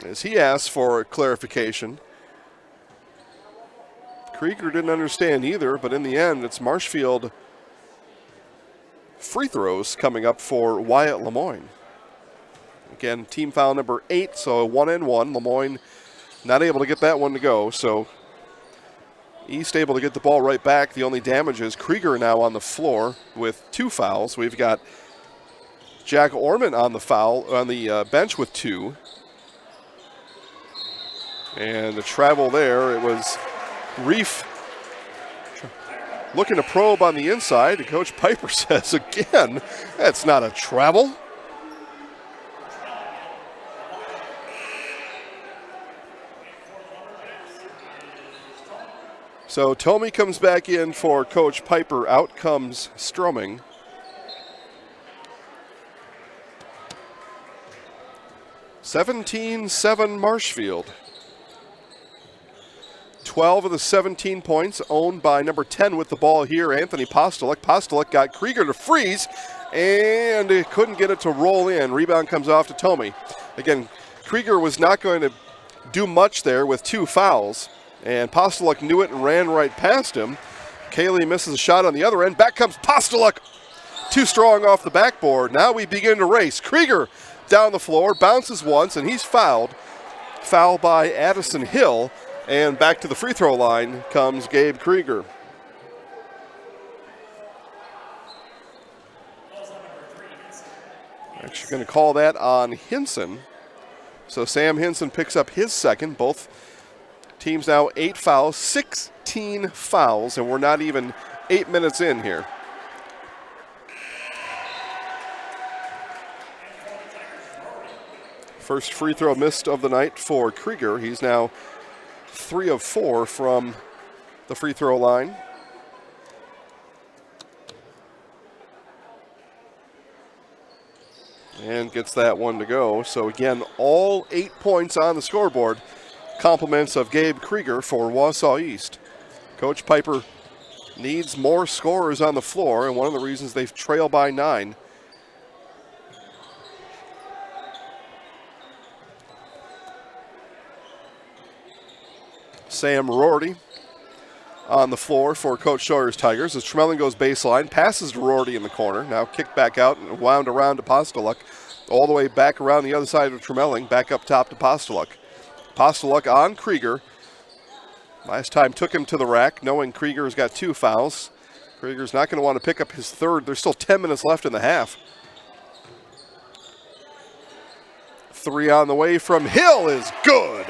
as he asks for clarification. Krieger didn't understand either, but in the end, it's Marshfield free throws coming up for Wyatt Lemoyne. Again, team foul number 8, so a 1-and-1. Lemoyne not able to get that one to go, so East able to get the ball right back. The only damage is Krieger now on the floor with 2 fouls. We've got Jack Orman on the bench with 2. And the travel there, it was Reef looking to probe on the inside. And Coach Piper says again, that's not a travel. So Tomey comes back in for Coach Piper. Out comes Stroming. (17-7) Marshfield. 12 of the 17 points owned by number 10 with the ball here, Anthony Postolek. Postolek got Krieger to freeze, and he couldn't get it to roll in. Rebound comes off to Tomey. Again, Krieger was not going to do much there with 2 fouls, and Postolek knew it and ran right past him. Kaylee misses a shot on the other end. Back comes Postolek. Too strong off the backboard. Now we begin to race. Krieger down the floor, bounces once, and he's fouled. Foul by Addison Hill. And back to the free throw line comes Gabe Krieger. Actually going to call that on Hinson. So Sam Hinson picks up his second. Both teams now 8 fouls, 16 fouls, and we're not even 8 minutes in here. First free throw missed of the night for Krieger. He's now 3 of 4 from the free throw line. And gets that one to go. So again, all 8 points on the scoreboard. Compliments of Gabe Krieger for Wausau East. Coach Piper needs more scorers on the floor, and one of the reasons they've trailed by 9. Sam Rorty on the floor for Coach Sawyer's Tigers as Tremelin goes baseline, passes to Rorty in the corner, now kicked back out and wound around to Postolek, all the way back around the other side of Tremelin, back up top to Postolek. Postolek on Krieger. Last time took him to the rack, knowing Krieger's got 2 fouls. Krieger's not going to want to pick up his third. There's still 10 minutes left in the half. 3 on the way from Hill is good.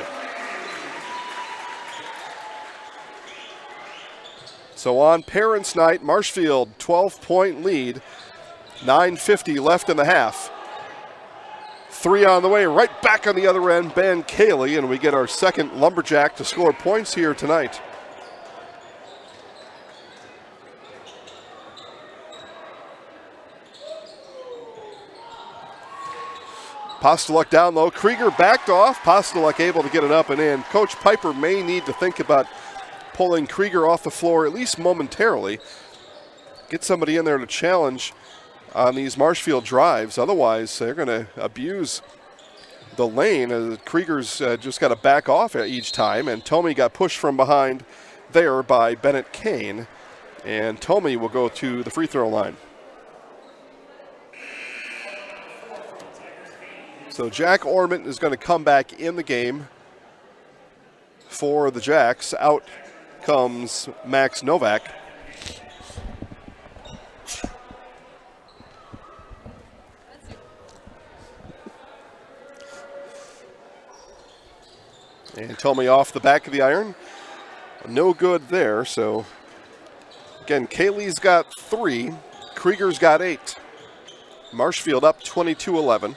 So on Parents' Night, Marshfield 12-point lead, 9:50 left in the half. 3 on the way, right back on the other end, Ben Cayley, and we get our second Lumberjack to score points here tonight. Postolek down low, Krieger backed off, Postolek able to get it up and in. Coach Piper may need to think about pulling Krieger off the floor, at least momentarily. Get somebody in there to challenge on these Marshfield drives. Otherwise, they're going to abuse the lane. Krieger's just got to back off each time, and Tomey got pushed from behind there by Bennett Kane. And Tomey will go to the free throw line. So Jack Orman is going to come back in the game for the Jacks. Out comes Max Novak. And Tomey off the back of the iron. No good there. So, again, Kaylee's got 3. Krieger's got 8. Marshfield up 22-11.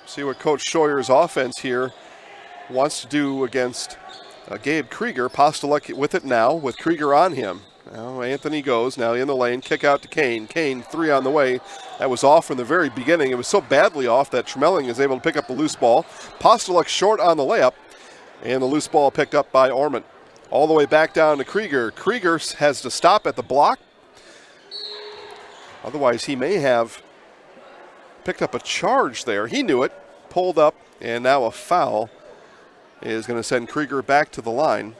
See what Coach Scheuer's offense here wants to do against Gabe Krieger. Postolek with it now, with Krieger on him. Now Anthony goes, now in the lane, kick out to Kane. Kane, 3 on the way. That was off from the very beginning. It was so badly off that Tremelling is able to pick up the loose ball. Postolek short on the layup, and the loose ball picked up by Ormond. All the way back down to Krieger. Krieger has to stop at the block. Otherwise, he may have picked up a charge there. He knew it, pulled up, and now a foul is going to send Krieger back to the line.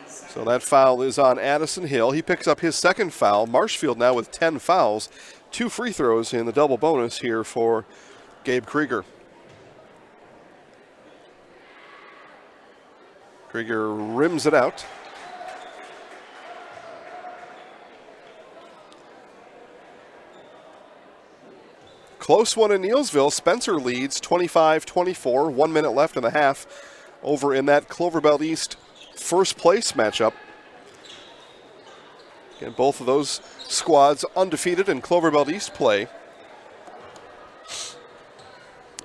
So that foul is on Addison Hill. He picks up his second foul. Marshfield now with 10 fouls. 2 free throws in the double bonus here for Gabe Krieger. Krieger rims it out. Close one in Neilsville. Spencer leads 25-24. 1 minute left in the half over in that Cloverbelt East first place matchup. Again, both of those squads undefeated in Cloverbelt East play.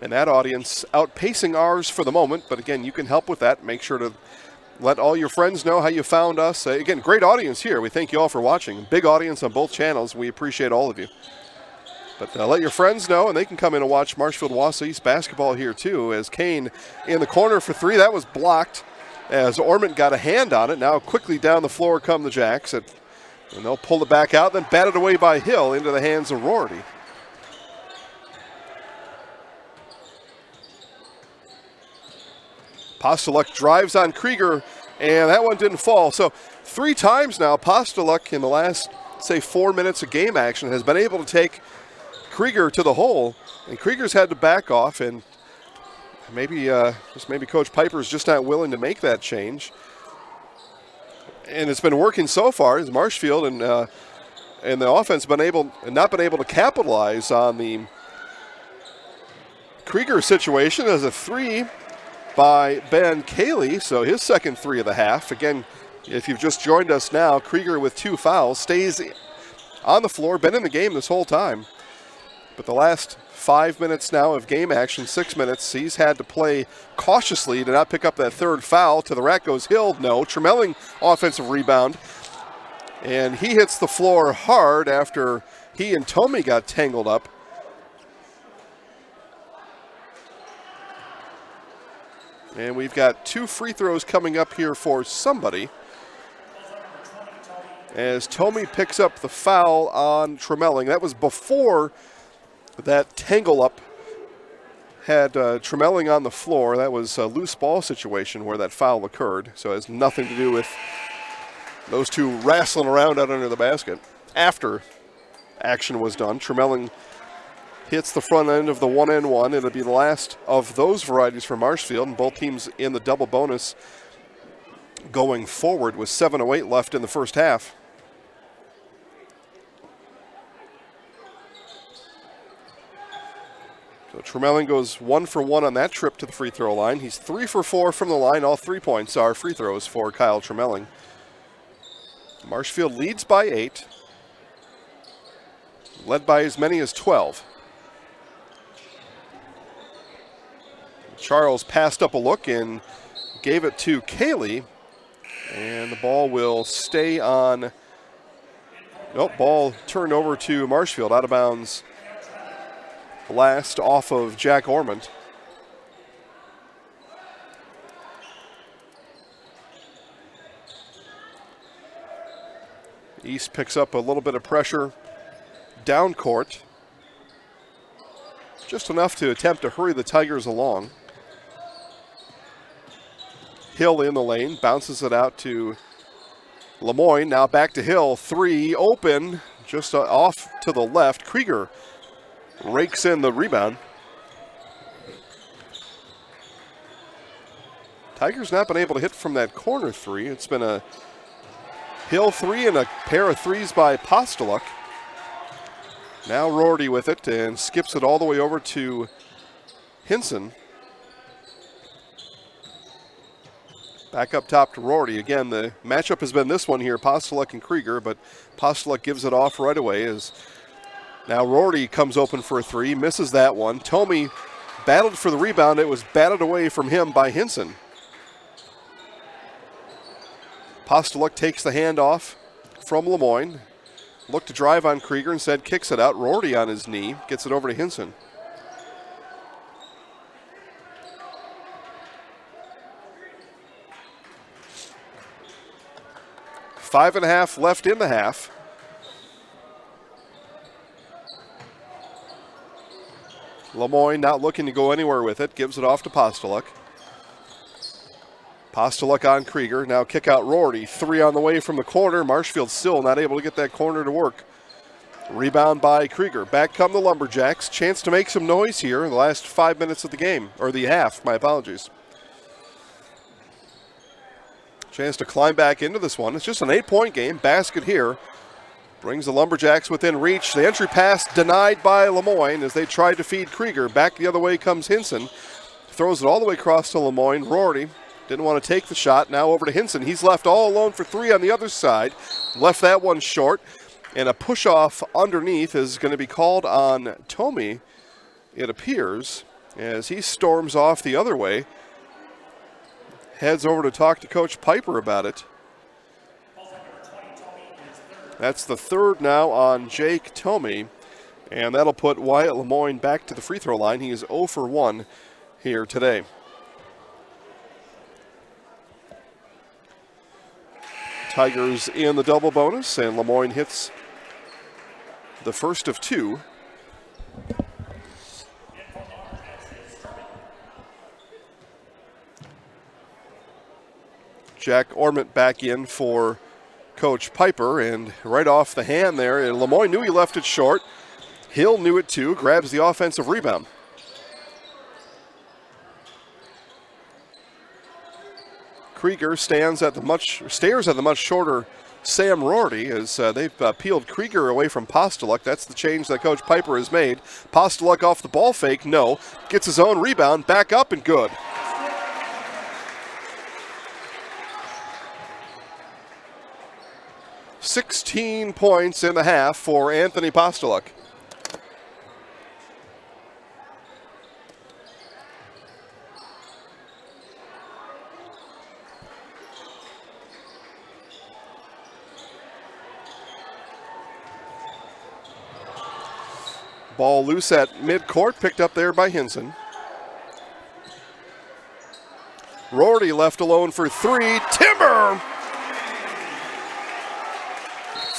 And that audience outpacing ours for the moment, but again, you can help with that. Make sure to let all your friends know how you found us. Again, great audience here. We thank you all for watching. Big audience on both channels. We appreciate all of you. But let your friends know, and they can come in and watch Marshfield Wausau East basketball here too, as Kane in the corner for 3. That was blocked as Ormond got a hand on it. Now quickly down the floor come the Jacks, and they'll pull it back out, then batted away by Hill into the hands of Rorty. Postolek drives on Krieger, and that one didn't fall. So 3 times now, Postolek in the last, say, 4 minutes of game action has been able to take Krieger to the hole, and Krieger's had to back off, and maybe Coach Piper's just not willing to make that change. And it's been working so far as Marshfield and the offense not been able to capitalize on the Krieger situation as a 3 by Ben Cayley, so his second 3 of the half. Again, if you've just joined us now, Krieger with 2 fouls, stays on the floor, been in the game this whole time. But the last 5 minutes now of game action, 6 minutes, he's had to play cautiously to not pick up that 3rd foul. To the rack goes Hill, no. Tremelling offensive rebound. And he hits the floor hard after he and Tomey got tangled up. And we've got 2 free throws coming up here for somebody, as Tomey picks up the foul on Tremelling. That was before that tangle up had Tremelling on the floor. That was a loose ball situation where that foul occurred, so it has nothing to do with those 2 wrestling around out under the basket. After action was done, Tremelling hits the front end of the 1-and-1. It'll be the last of those varieties for Marshfield, and both teams in the double bonus going forward with 7:08 left in the first half. So Tremelling goes 1 for 1 on that trip to the free throw line. He's 3 for 4 from the line. All 3 points are free throws for Kyle Tremelling. Marshfield leads by 8, led by as many as 12. Charles passed up a look and gave it to Cayley, and the ball will stay on. Nope, ball turned over to Marshfield, out of bounds. Last off of Jack Ormond. East picks up a little bit of pressure down court, just enough to attempt to hurry the Tigers along. Hill in the lane, bounces it out to Lemoyne. Now back to Hill, 3 open, just off to the left. Krieger rakes in the rebound. Tigers not been able to hit from that corner 3. It's been a Hill 3 and a pair of 3s by Postolek. Now Rorty with it and skips it all the way over to Hinson. Back up top to Rorty. Again, the matchup has been this one here, Postuluk and Krieger, but Postuluk gives it off right away as now Rorty comes open for a three, misses that one. Tomey battled for the rebound. It was batted away from him by Hinson. Postuluk takes the handoff from Lemoyne. Looked to drive on Krieger, instead kicks it out. Rorty on his knee, gets it over to Hinson. 5.5 left in the half. Lemoyne not looking to go anywhere with it, gives it off to Postuluk. Postuluk on Krieger, now kick out Rorty. Three on the way from the corner. Marshfield still not able to get that corner to work. Rebound by Krieger. Back come the Lumberjacks. Chance to make some noise here in the last 5 minutes of the game, or the half, my apologies. Chance to climb back into this one. It's just an 8-point game. Basket here. Brings the Lumberjacks within reach. The entry pass denied by Lemoyne as they tried to feed Krieger. Back the other way comes Hinson. Throws it all the way across to Lemoyne. Rorty didn't want to take the shot. Now over to Hinson. He's left all alone for three on the other side. Left that one short. And a push-off underneath is going to be called on Tomey, it appears, as he storms off the other way. Heads over to talk to Coach Piper about it. That's the third now on Jake Tomey, and that'll put Wyatt Lemoyne back to the free throw line. He is 0 for 1 here today. Tigers in the double bonus, and Lemoyne hits the first of two. Jack Ormond back in for Coach Piper, and right off the hand there, and Lemoyne knew he left it short. Hill knew it too, grabs the offensive rebound. Krieger stares at the much shorter Sam Rorty as they've peeled Krieger away from Postuluk. That's the change that Coach Piper has made. Postuluk off the ball fake, no. Gets his own rebound, back up and good. $16 points in the half for Anthony Postuluk. Ball loose at midcourt, picked up there by Hinson. Rorty left alone for three. Timber!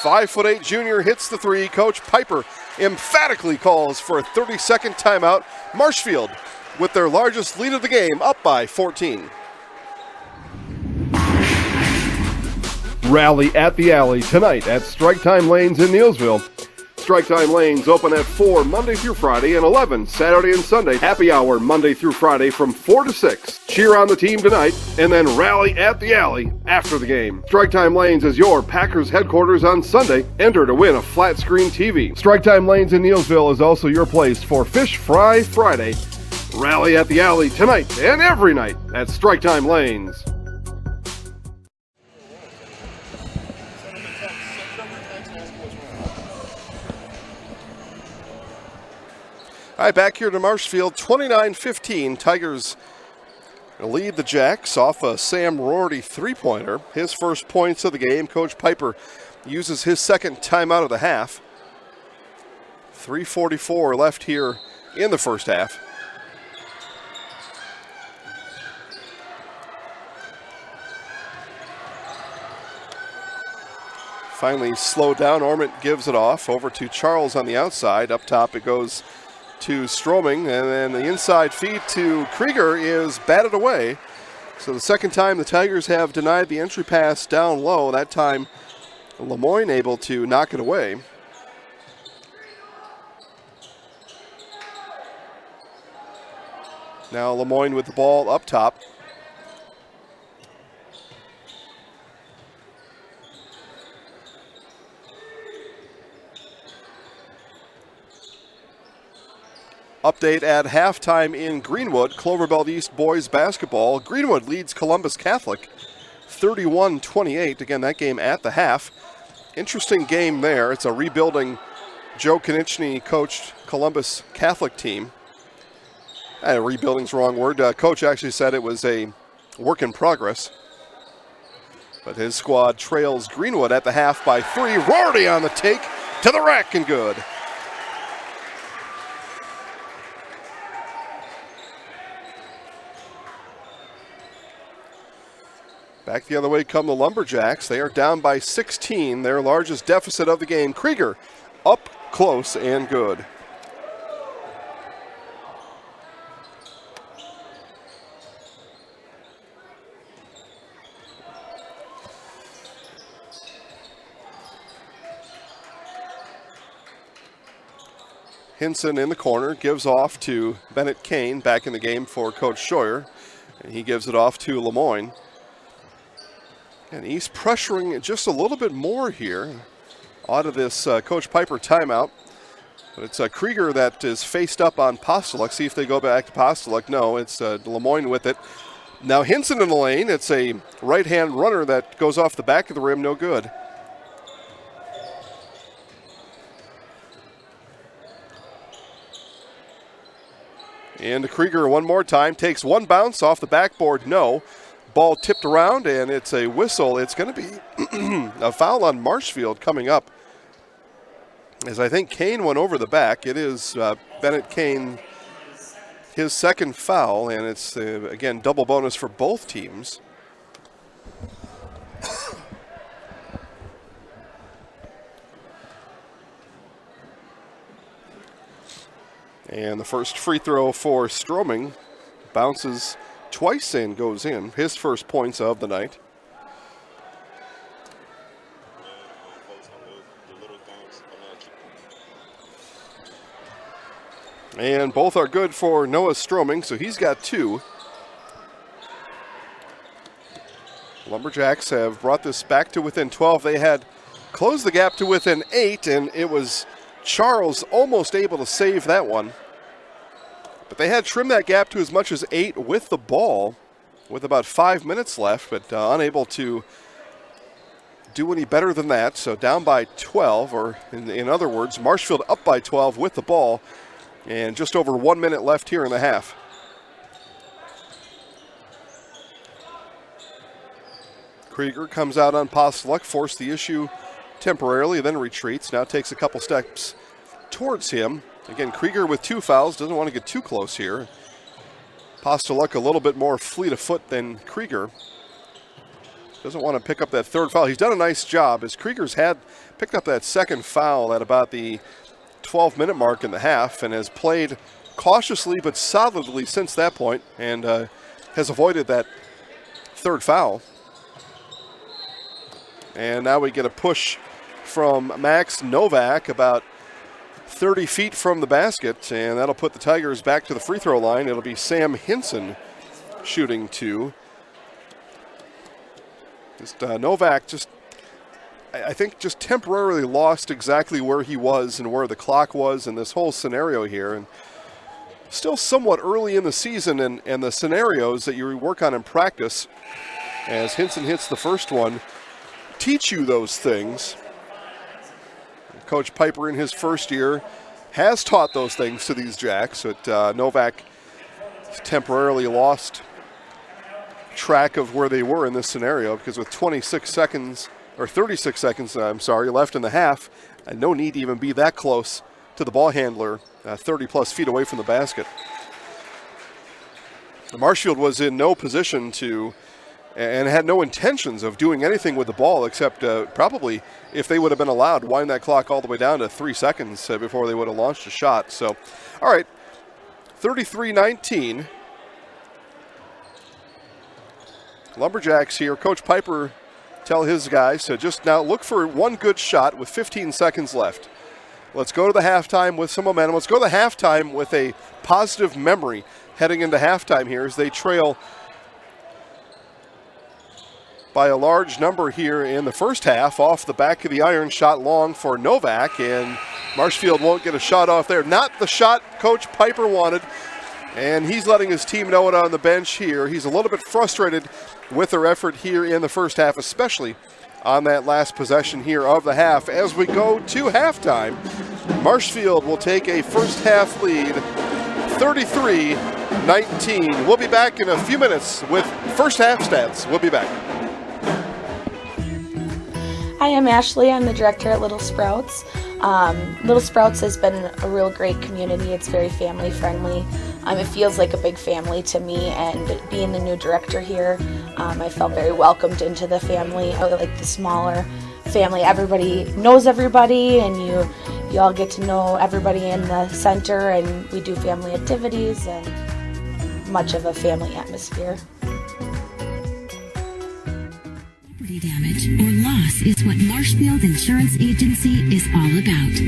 5'8" junior hits the three. Coach Piper emphatically calls for a 30-second timeout. Marshfield with their largest lead of the game, up by 14. Rally at the Alley tonight at Strike Time Lanes in Neillsville. Strike Time Lanes open at 4 Monday through Friday and 11 Saturday and Sunday. Happy hour Monday through Friday from 4 to 6. Cheer on the team tonight and then rally at the Alley after the game. Strike Time Lanes is your Packers headquarters on Sunday. Enter to win a flat screen TV. Strike Time Lanes in Neillsville is also your place for Fish Fry Friday. Rally at the Alley tonight and every night at Strike Time Lanes. All right, back here to Marshfield, 29-15. Tigers lead the Jacks off a Sam Rorty three-pointer. His first points of the game. Coach Piper uses his second timeout of the half. 3:44 left here in the first half. Finally slowed down. Ormond gives it off over to Charles on the outside. Up top it goes to Stroming, and then the inside feed to Krieger is batted away. So the second time the Tigers have denied the entry pass down low. That time Lemoyne able to knock it away. Now Lemoyne with the ball up top. Update at halftime in Greenwood, Cloverbelt East boys basketball. Greenwood leads Columbus Catholic 31-28. Again, that game at the half. Interesting game there. It's a rebuilding Joe Konieczny coached Columbus Catholic team. Rebuilding's the wrong word. Coach actually said it was a work in progress. But his squad trails Greenwood at the half by 3. Rorty on the take to the rack and good. Back the other way come the Lumberjacks. They are down by 16, their largest deficit of the game. Krieger up close and good. Hinson in the corner, gives off to Bennett Kane, back in the game for Coach Scheuer. And he gives it off to Lemoyne. And he's pressuring just a little bit more here out of this Coach Piper timeout. But it's Krieger that is faced up on Postuluk. See if they go back to Postuluk. No, it's Lemoyne with it. Now Hinson in the lane. It's a right-hand runner that goes off the back of the rim. No good. And Krieger one more time. Takes one bounce off the backboard. No. Ball tipped around, and it's a whistle. It's going to be a foul on Marshfield coming up. As I think Kane went over the back. It is Bennett Kane, his second foul, and it's, again, double bonus for both teams. And the first free throw for Stroming bounces twice and goes in. His first points of the night. And both are good for Noah Stroming, so he's got 2. Lumberjacks have brought this back to within 12. They had closed the gap to within 8, and it was Charles almost able to save that one. But they had trimmed that gap to as much as 8 with the ball with about 5 minutes left, but unable to do any better than that. So down by 12, or in other words, Marshfield up by 12 with the ball, and just over 1 minute left here in the half. Krieger comes out on Postuluk, forced the issue temporarily, then retreats. Now takes a couple steps towards him. Again, Krieger with 2 fouls, doesn't want to get too close here. Postuluk a little bit more fleet of foot than Krieger. Doesn't want to pick up that 3rd foul. He's done a nice job, as Krieger's had picked up that 2nd foul at about the 12-minute mark in the half, and has played cautiously but solidly since that point, and has avoided that 3rd foul. And now we get a push from Max Novak about 30 feet from the basket, and that'll put the Tigers back to the free throw line. It'll be Sam Hinson shooting 2. Novak I think just temporarily lost exactly where he was and where the clock was in this whole scenario here. And still somewhat early in the season, and the scenarios that you work on in practice, as Hinson hits the first one, teach you those things. Coach Piper in his first year has taught those things to these Jacks, but Novak temporarily lost track of where they were in this scenario, because with 36 seconds left in the half, and no need to even be that close to the ball handler, 30 plus feet away from the basket. Marshfield was in no position to, and had no intentions of doing anything with the ball, except probably, if they would have been allowed, wind that clock all the way down to 3 seconds before they would have launched a shot. So, all right, 33-19. Lumberjacks here. Coach Piper tell his guys to just now look for one good shot with 15 seconds left. Let's go to the halftime with some momentum. Let's go to the halftime with a positive memory heading into halftime here as they trail by a large number here in the first half. Off the back of the iron, shot long for Novak, and Marshfield won't get a shot off there. Not the shot Coach Piper wanted, and he's letting his team know it on the bench here. He's a little bit frustrated with their effort here in the first half, especially on that last possession here of the half. As we go to halftime, Marshfield will take a first half lead, 33-19. We'll be back in a few minutes with first half stats. We'll be back. Hi, I'm Ashley. I'm the director at Little Sprouts. Little Sprouts has been a real great community. It's very family friendly. It feels like a big family to me, and being the new director here, I felt very welcomed into the family. I like the smaller family. Everybody knows everybody, and you all get to know everybody in the center, and we do family activities and much of a family atmosphere. Property damage or loss is what Marshfield Insurance Agency is all about.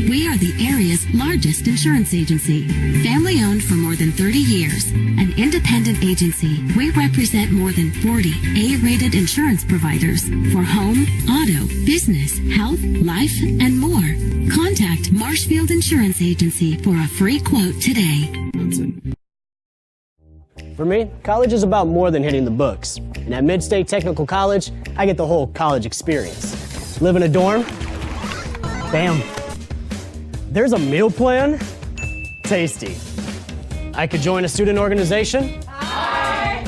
We are the area's largest insurance agency. Family owned for more than 30 years. An independent agency, we represent more than 40 A-rated insurance providers for home, auto, business, health, life, and more. Contact Marshfield Insurance Agency for a free quote today. For me, college is about more than hitting the books. And at Mid-State Technical College, I get the whole college experience. Live in a dorm? Bam. There's a meal plan? Tasty. I could join a student organization? Hi.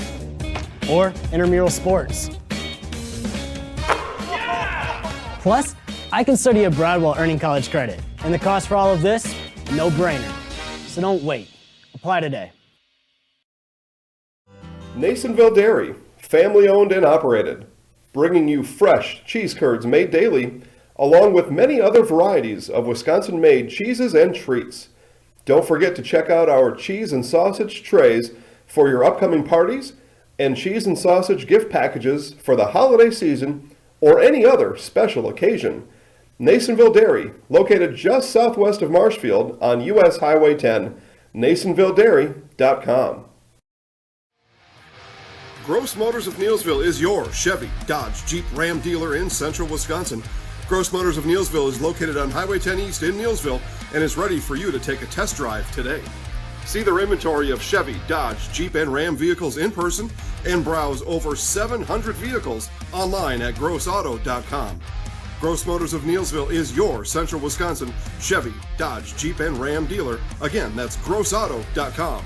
Or intramural sports. Yeah. Plus, I can study abroad while earning college credit. And the cost for all of this? No brainer. So don't wait. Apply today. Nasonville Dairy, family owned and operated, bringing you fresh cheese curds made daily, along with many other varieties of Wisconsin-made cheeses and treats. Don't forget to check out our cheese and sausage trays for your upcoming parties and cheese and sausage gift packages for the holiday season or any other special occasion. Nasonville Dairy, located just southwest of Marshfield on US Highway 10, NasonvilleDairy.com. Gross Motors of Neillsville is your Chevy, Dodge, Jeep, Ram dealer in central Wisconsin. Gross Motors of Neillsville is located on Highway 10 East in Neillsville and is ready for you to take a test drive today. See their inventory of Chevy, Dodge, Jeep, and Ram vehicles in person and browse over 700 vehicles online at grossauto.com. Gross Motors of Neillsville is your central Wisconsin Chevy, Dodge, Jeep, and Ram dealer. Again, that's grossauto.com.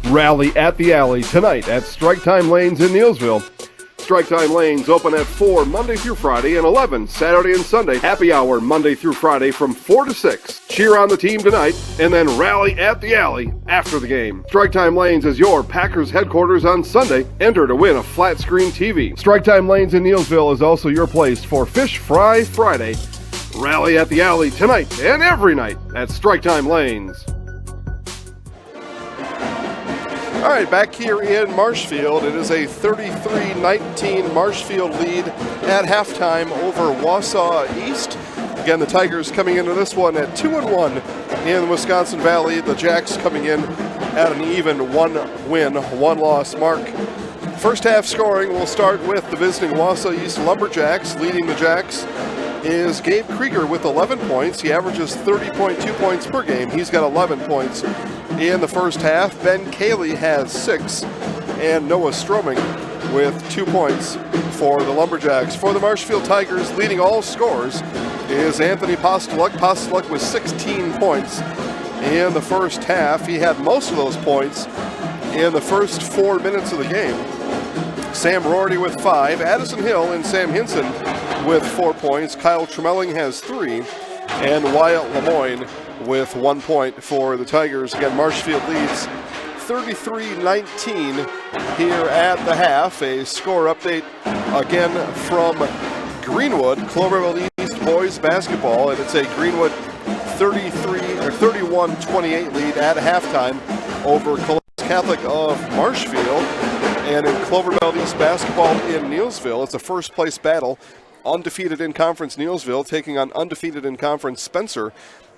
Rally at the Alley tonight at Strike Time Lanes in Neillsville. Strike Time Lanes open at 4 Monday through Friday and 11 Saturday and Sunday. Happy hour Monday through Friday from 4 to 6. Cheer on the team tonight and then rally at the Alley after the game. Strike Time Lanes is your Packers headquarters on Sunday. Enter to win a flat screen TV. Strike Time Lanes in Neillsville is also your place for Fish Fry Friday. Rally at the Alley tonight and every night at Strike Time Lanes. All right, back here in Marshfield, it is a 33-19 Marshfield lead at halftime over Wausau East. Again, the Tigers coming into this one at 2-1 in the Wisconsin Valley. The Jacks coming in at an even 1-win, 1-loss mark. First half scoring, we'll start with the visiting Wausau East Lumberjacks. Leading the Jacks is Gabe Krieger with 11 points. He averages 30.2 points per game. He's got 11 points in the first half. Ben Cayley has 6, and Noah Stroming with 2 points for the Lumberjacks. For the Marshfield Tigers, leading all scorers is Anthony Postuluk. Postuluk with 16 points in the first half. He had most of those points in the first 4 minutes of the game. Sam Rorty with 5, Addison Hill and Sam Hinson with 4 points. Kyle Tremelling has 3, and Wyatt Lemoyne with 1 point for the Tigers. Again, Marshfield leads 33-19 here at the half. A score update again from Greenwood, Cloverville East boys basketball, and it's a Greenwood 31-28 lead at halftime over Columbus Catholic of Marshfield. And in Cloverville East basketball in Neillsville, it's a first place battle. Undefeated in conference Neillsville taking on undefeated in conference Spencer.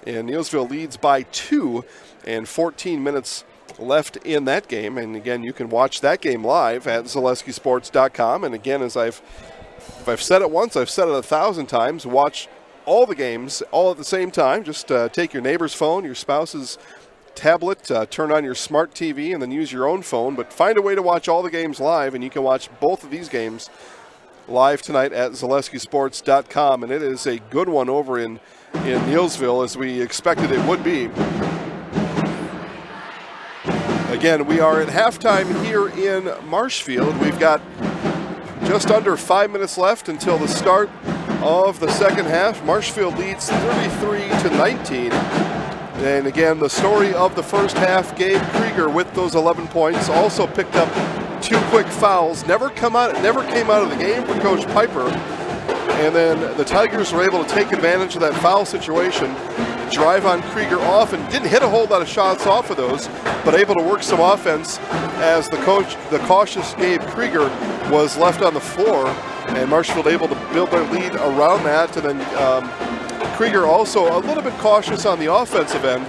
And Neillsville leads by 2, and 14 minutes left in that game. And again, you can watch that game live at ZaleskiSports.com. And again, if I've said it once, I've said it 1,000 times. Watch all the games all at the same time. Just take your neighbor's phone, your spouse's tablet, turn on your smart TV, and then use your own phone. But find a way to watch all the games live, and you can watch both of these games live tonight at ZaleskiSports.com. And it is a good one over in Neillsville, as we expected it would be. Again, we are at halftime here in Marshfield. We've got just under 5 minutes left until the start of the second half. Marshfield leads 33-19. And again, the story of the first half, Gabe Krieger with those 11 points, also picked up 2 quick fouls. Never came out of the game for Coach Piper. And then the Tigers were able to take advantage of that foul situation, drive on Krieger off, and didn't hit a whole lot of shots off of those, but able to work some offense as the cautious Gabe Krieger was left on the floor, and Marshfield able to build their lead around that. And then Krieger also a little bit cautious on the offensive end,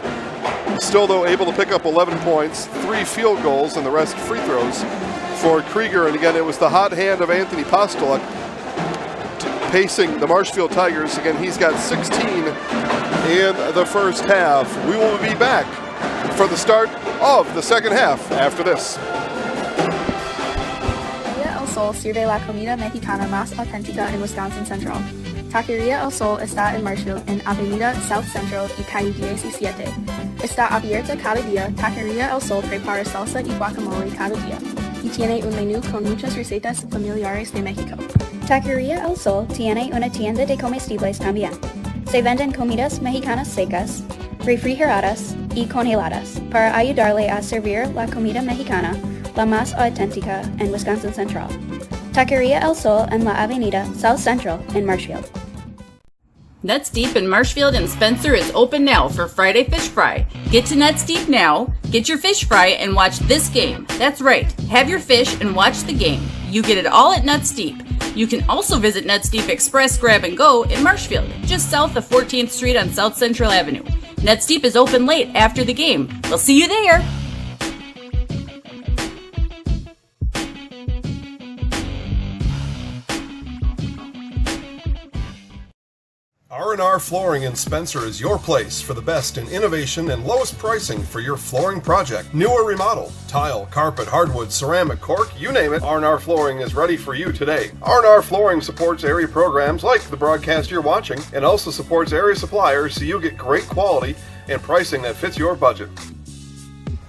still though able to pick up 11 points, 3 field goals, and the rest free throws for Krieger. And again, it was the hot hand of Anthony Postolak pacing the Marshfield Tigers. Again, he's got 16 in the first half. We will be back for the start of the second half after this. El Sol sirve la comida mexicana más auténtica en Wisconsin Central. Taqueria El Sol está en Marshfield en Avenida South Central y calle 17. Está abierta cada día. Taqueria El Sol prepara salsa y guacamole cada día y tiene un menú con muchas recetas familiares de México. Taqueria El Sol tiene una tienda de comestibles también. Se venden comidas mexicanas secas, refrigeradas y congeladas para ayudarle a servir la comida mexicana, la más auténtica en Wisconsin Central. Taqueria El Sol en la Avenida South Central in Marshfield. Nuts Deep in Marshfield and Spencer is open now for Friday Fish Fry. Get to Nuts Deep now, get your fish fry, and watch this game. That's right, have your fish and watch the game. You get it all at Nuts Deep. You can also visit Nuts Deep Express Grab and Go in Marshfield, just south of 14th Street on South Central Avenue. Nuts Deep is open late after the game. We'll see you there. R&R Flooring in Spencer is your place for the best in innovation and lowest pricing for your flooring project. New or remodel, tile, carpet, hardwood, ceramic, cork, you name it, R&R Flooring is ready for you today. R&R Flooring supports area programs like the broadcast you're watching, and also supports area suppliers so you get great quality and pricing that fits your budget.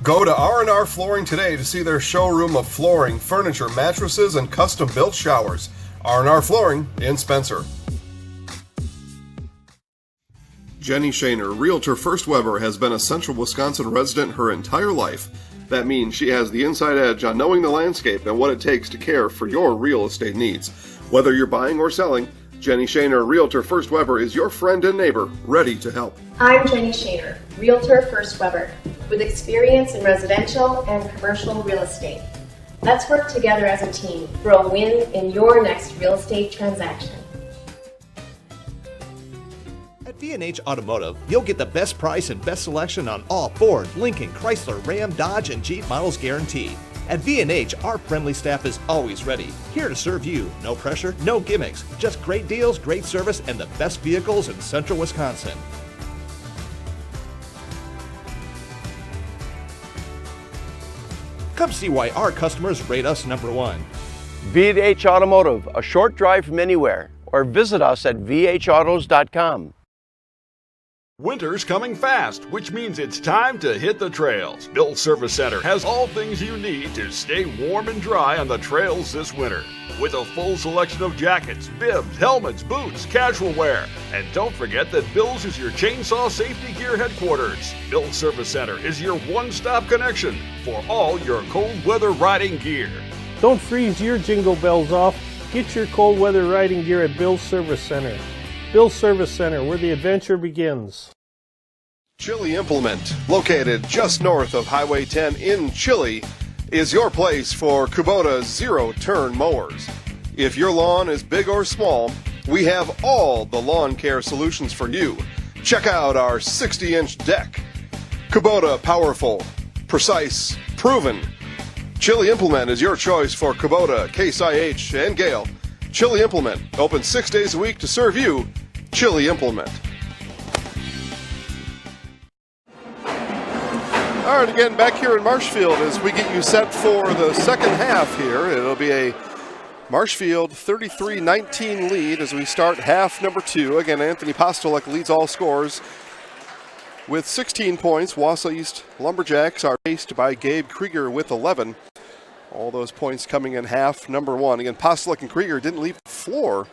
Go to R&R Flooring today to see their showroom of flooring, furniture, mattresses, and custom-built showers. R&R Flooring in Spencer. Jenny Shaner, Realtor First Weber, has been a Central Wisconsin resident her entire life. That means she has the inside edge on knowing the landscape and what it takes to care for your real estate needs. Whether you're buying or selling, Jenny Shaner, Realtor First Weber, is your friend and neighbor, ready to help. I'm Jenny Shaner, Realtor First Weber, with experience in residential and commercial real estate. Let's work together as a team for a win in your next real estate transaction. At V&H Automotive, you'll get the best price and best selection on all Ford, Lincoln, Chrysler, Ram, Dodge, and Jeep models guaranteed. At V&H, our friendly staff is always ready, here to serve you. No pressure, no gimmicks, just great deals, great service, and the best vehicles in Central Wisconsin. Come see why our customers rate us #1. V&H Automotive, a short drive from anywhere, or visit us at vhautos.com. Winter's coming fast, which means it's time to hit the trails. Bill Service Center has all things you need to stay warm and dry on the trails this winter. With a full selection of jackets, bibs, helmets, boots, casual wear. And don't forget that Bill's is your chainsaw safety gear headquarters. Bill Service Center is your one-stop connection for all your cold weather riding gear. Don't freeze your jingle bells off. Get your cold weather riding gear at Bill's Service Center. Bill's Service Center, where the adventure begins. Chili Implement, located just north of Highway 10 in Chili, is your place for Kubota zero-turn mowers. If your lawn is big or small, we have all the lawn care solutions for you. Check out our 60-inch deck. Kubota Powerful precise, proven. Chili Implement is your choice for Kubota, Case IH, and Gale. Chili Implement, open 6 days a week to serve you. Chili Implement. All right, again, back here in Marshfield as we get you set for the second half here. It'll be a Marshfield 33-19 lead as we start half number 2. Again, Anthony Postolek leads all scores with 16 points. Wausau East Lumberjacks are paced by Gabe Krieger with 11. All those points coming in half number 1. Again, Postolek and Krieger didn't leave the floor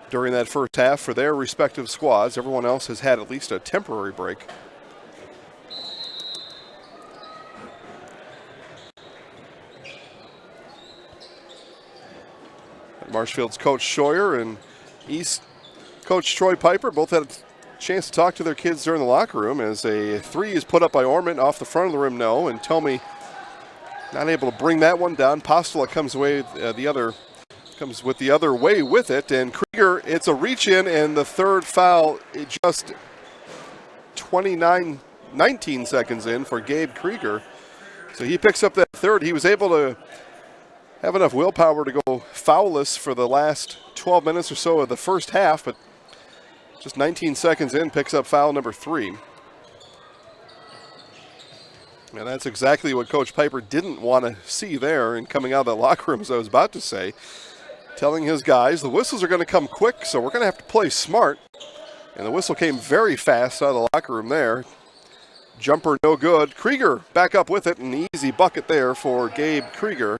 during that first half for their respective squads. Everyone else has had at least a temporary break. Marshfield's Coach Scheuer and East Coach Troy Piper both had a chance to talk to their kids during the locker room as a 3 is put up by Ormond off the front of the rim, no, and Tomey not able to bring that one down. Postolek comes away comes with the other way with it, and Krieger, it's a reach in, and the third foul just 19 seconds in for Gabe Krieger. So he picks up that third. He was able to have enough willpower to go foulless for the last 12 minutes or so of the first half, but just 19 seconds in, picks up foul number 3. And that's exactly what Coach Piper didn't want to see there and coming out of the locker room, as I was about to say. Telling his guys, the whistles are going to come quick, so we're going to have to play smart. And the whistle came very fast out of the locker room there. Jumper no good. Krieger back up with it, an easy bucket there for Gabe Krieger.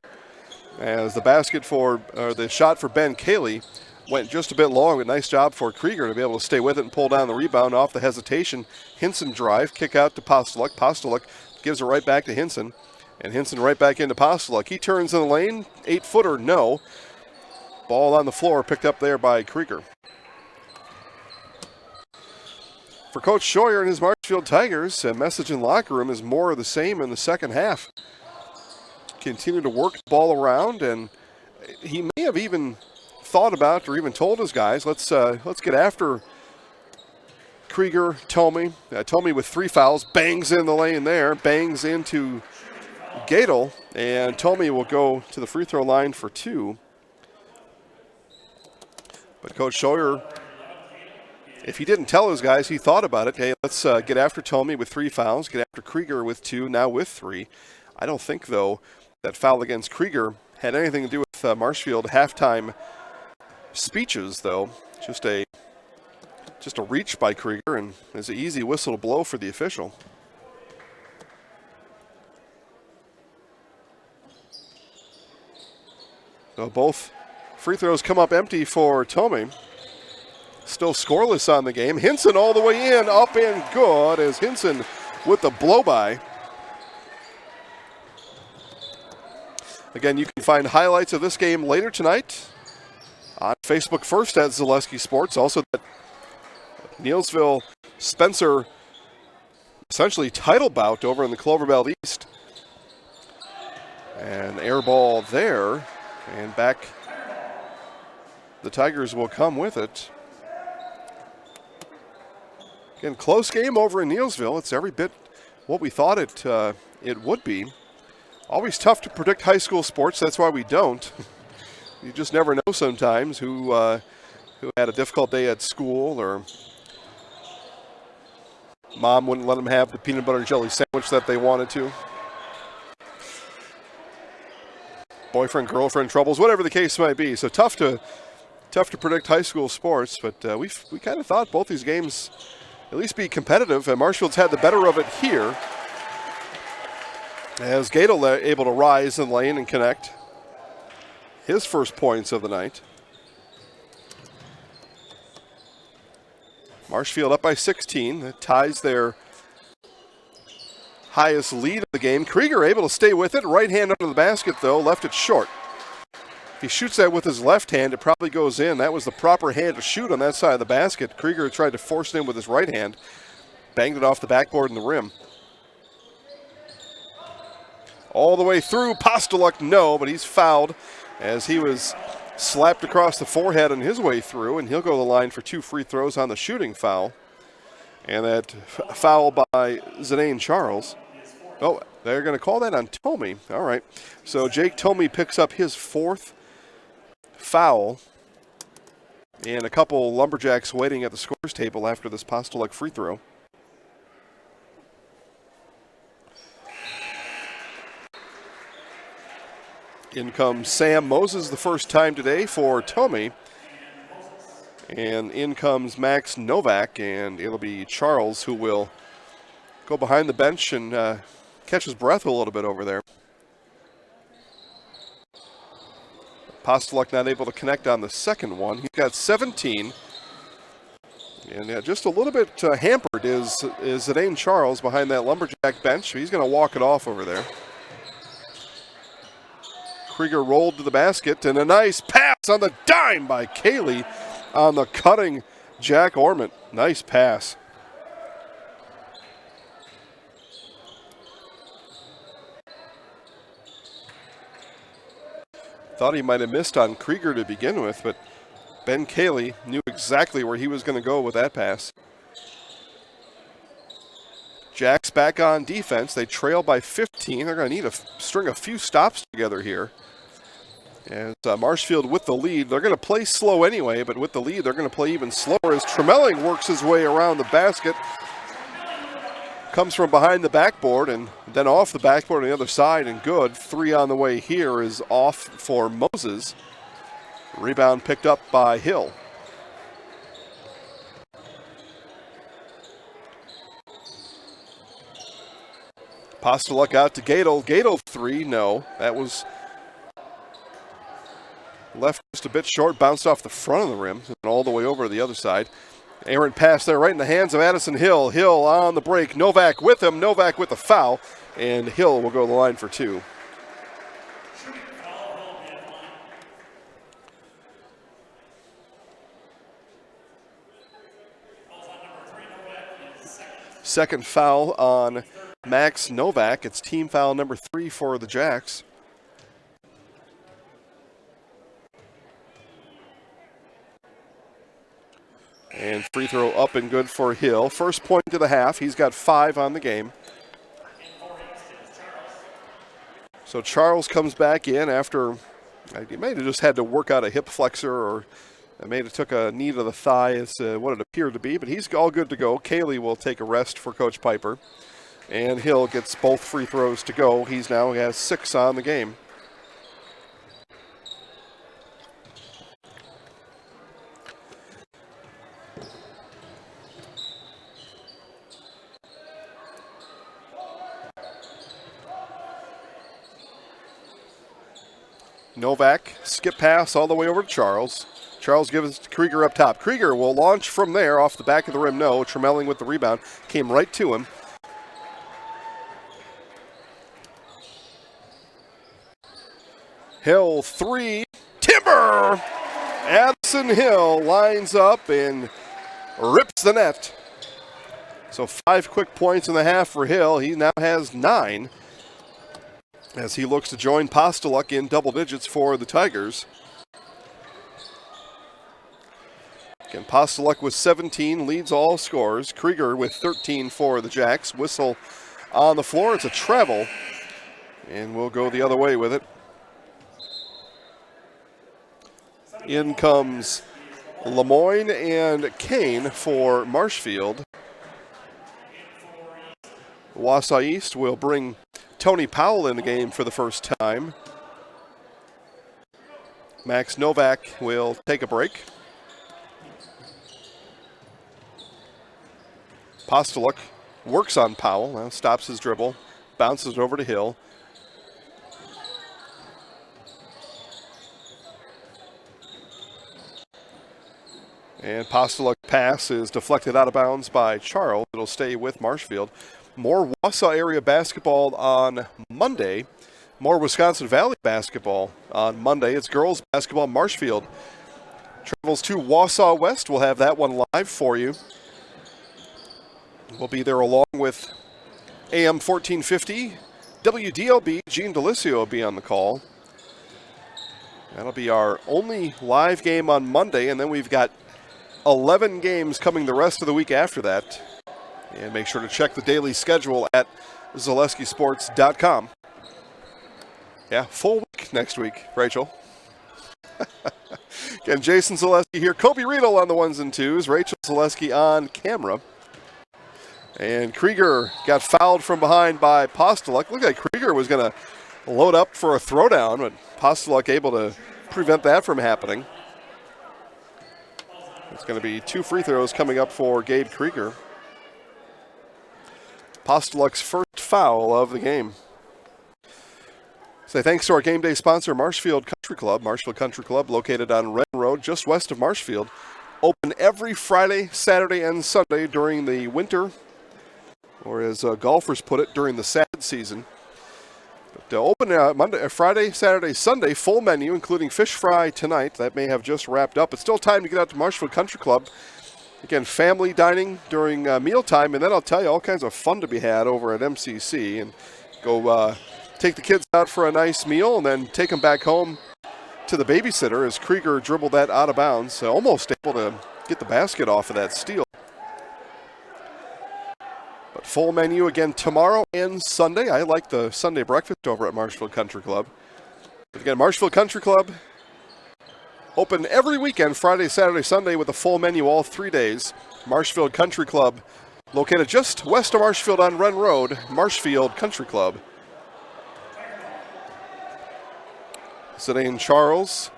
As the basket for, the shot for Ben Cayley went just a bit long. A nice job for Krieger to be able to stay with it and pull down the rebound off the hesitation. Hinson drive, kick out to Postolek. Postolek gives it right back to Hinson. And Hinson right back into Postolek. He turns in the lane, 8-footer, no. Ball on the floor, picked up there by Krieger. For Coach Scheuer and his Marshfield Tigers, a message in the locker room is more of the same in the second half. Continue to work the ball around, and he may have even thought about or even told his guys, let's get after Krieger, Tomey. Tomey with 3 fouls, bangs in the lane there, bangs into Gadel, and Tomey will go to the free throw line for 2. But Coach Scheuer, if he didn't tell his guys, he thought about it. Hey, let's get after Tomey with 3 fouls, get after Krieger with 2, now with 3. I don't think, though, that foul against Krieger had anything to do with Marshfield halftime speeches, though. Just a reach by Krieger, and it's an easy whistle to blow for the official. So both free throws come up empty for Tomey. Still scoreless on the game. Hinson all the way in, up and good as Hinson with the blow-by. Again, you can find highlights of this game later tonight on Facebook first at Zaleski Sports. Also, that Neilsville Spencer essentially title bout over in the Cloverbelt East. And air ball there, and back the Tigers will come with it. Again, close game over in Neilsville. It's every bit what we thought it would be. Always tough to predict high school sports. That's why we don't. You just never know sometimes who had a difficult day at school, or mom wouldn't let them have the peanut butter and jelly sandwich that they wanted to. Boyfriend, girlfriend troubles, whatever the case might be. So tough to predict high school sports, but we kind of thought both these games at least be competitive. And Marshfield's had the better of it here, as Gadel able to rise in lane and connect his first points of the night. Marshfield up by 16. That ties their highest lead of the game. Krieger able to stay with it. Right hand under the basket, though. Left it short. If he shoots that with his left hand, it probably goes in. That was the proper hand to shoot on that side of the basket. Krieger tried to force it in with his right hand. Banged it off the backboard and the rim. All the way through. Postolek, no, but he's fouled as he was slapped across the forehead on his way through, and he'll go to the line for 2 free throws on the shooting foul. And that foul by Zidane Charles. Oh, they're going to call that on Tomey. All right. So Jake Tomey picks up his 4th foul. And a couple Lumberjacks waiting at the scores table after this Postulek free throw. In comes Sam Moses the first time today for Tomey. And in comes Max Novak, and it'll be Charles who will go behind the bench and catch his breath a little bit over there. Postulek not able to connect on the second one. He's got 17. And just a little bit hampered is Zidane Charles behind that Lumberjack bench. He's going to walk it off over there. Krieger rolled to the basket, and a nice pass on the dime by Kaylee on the cutting Jack Ormond. Nice pass. Thought he might have missed on Krieger to begin with, but Ben Kaylee knew exactly where he was going to go with that pass. Jack's back on defense. They trail by 15. They're going to need to string a few stops together here. As Marshfield with the lead. They're going to play slow anyway, but with the lead, they're going to play even slower as Tremelling works his way around the basket. Comes from behind the backboard and then off the backboard on the other side, and good. 3 on the way here is off for Moses. Rebound picked up by Hill. Postulek out to Gadel. Gadel 3, no. That was left just a bit short, bounced off the front of the rim and all the way over to the other side. Errant pass there right in the hands of Addison Hill. Hill on the break. Novak with him. Novak with the foul. And Hill will go to the line for 2. Second foul on Max Novak. It's team foul number 3 for the Jacks. And free throw up and good for Hill. First point to the half. He's got 5 on the game. So Charles comes back in after he may have just had to work out a hip flexor, or may have took a knee to the thigh is what it appeared to be, but he's all good to go. Kaylee will take a rest for Coach Piper. And Hill gets both free throws to go. He has 6 on the game. Novak, skip pass all the way over to Charles. Charles gives it to Krieger up top. Krieger will launch from there off the back of the rim. No, Tremelling with the rebound. Came right to him. Hill 3. Timber! Addison Hill lines up and rips the net. So 5 quick points in the half for Hill. He now has 9. As he looks to join Postulek in double digits for the Tigers. Again, Postulek with 17 leads all scores. Krieger with 13 for the Jacks. Whistle on the floor. It's a travel. And we'll go the other way with it. In comes Lemoyne and Kane for Marshfield. Wausau East will bring Tony Powell in the game for the first time. Max Novak will take a break. Postulek works on Powell, now stops his dribble, bounces it over to Hill. And Postulek pass is deflected out of bounds by Charles. It'll stay with Marshfield. More Wausau area basketball on Monday. More Wisconsin Valley basketball on Monday. It's girls basketball. Marshfield travels to Wausau West. We'll have that one live for you. We'll be there along with AM 1450. WDLB, Gene Delisio will be on the call. That'll be our only live game on Monday, and then we've got 11 games coming the rest of the week after that. And make sure to check the daily schedule at JasonZaleskiSports.com. Yeah, full week next week, Rachel. Again, Jason Zaleski here. Kobe Riedel on the ones and twos. Rachel Zaleski on camera. And Krieger got fouled from behind by Postuluk. Looked like Krieger was going to load up for a throwdown, but Postuluk able to prevent that from happening. It's going to be 2 free throws coming up for Gabe Krieger. Postuluk's first foul of the game. Say thanks to our game day sponsor, Marshfield Country Club. Marshfield Country Club, located on Red Road, just west of Marshfield. Open every Friday, Saturday, and Sunday during the winter, or as golfers put it, during the sad season. But open Friday, Saturday, Sunday, full menu, including fish fry tonight. That may have just wrapped up. It's still time to get out to Marshfield Country Club. Again, family dining during mealtime, and then I'll tell you all kinds of fun to be had over at MCC. And go take the kids out for a nice meal and then take them back home to the babysitter as Krieger dribbled that out of bounds. Almost able to get the basket off of that steal. But full menu again tomorrow and Sunday. I like the Sunday breakfast over at Marshfield Country Club. But again, Marshfield Country Club open every weekend, Friday, Saturday, Sunday, with a full menu all 3 days. Marshfield Country Club, located just west of Marshfield on Wren Road, Marshfield Country Club. Zidane Charles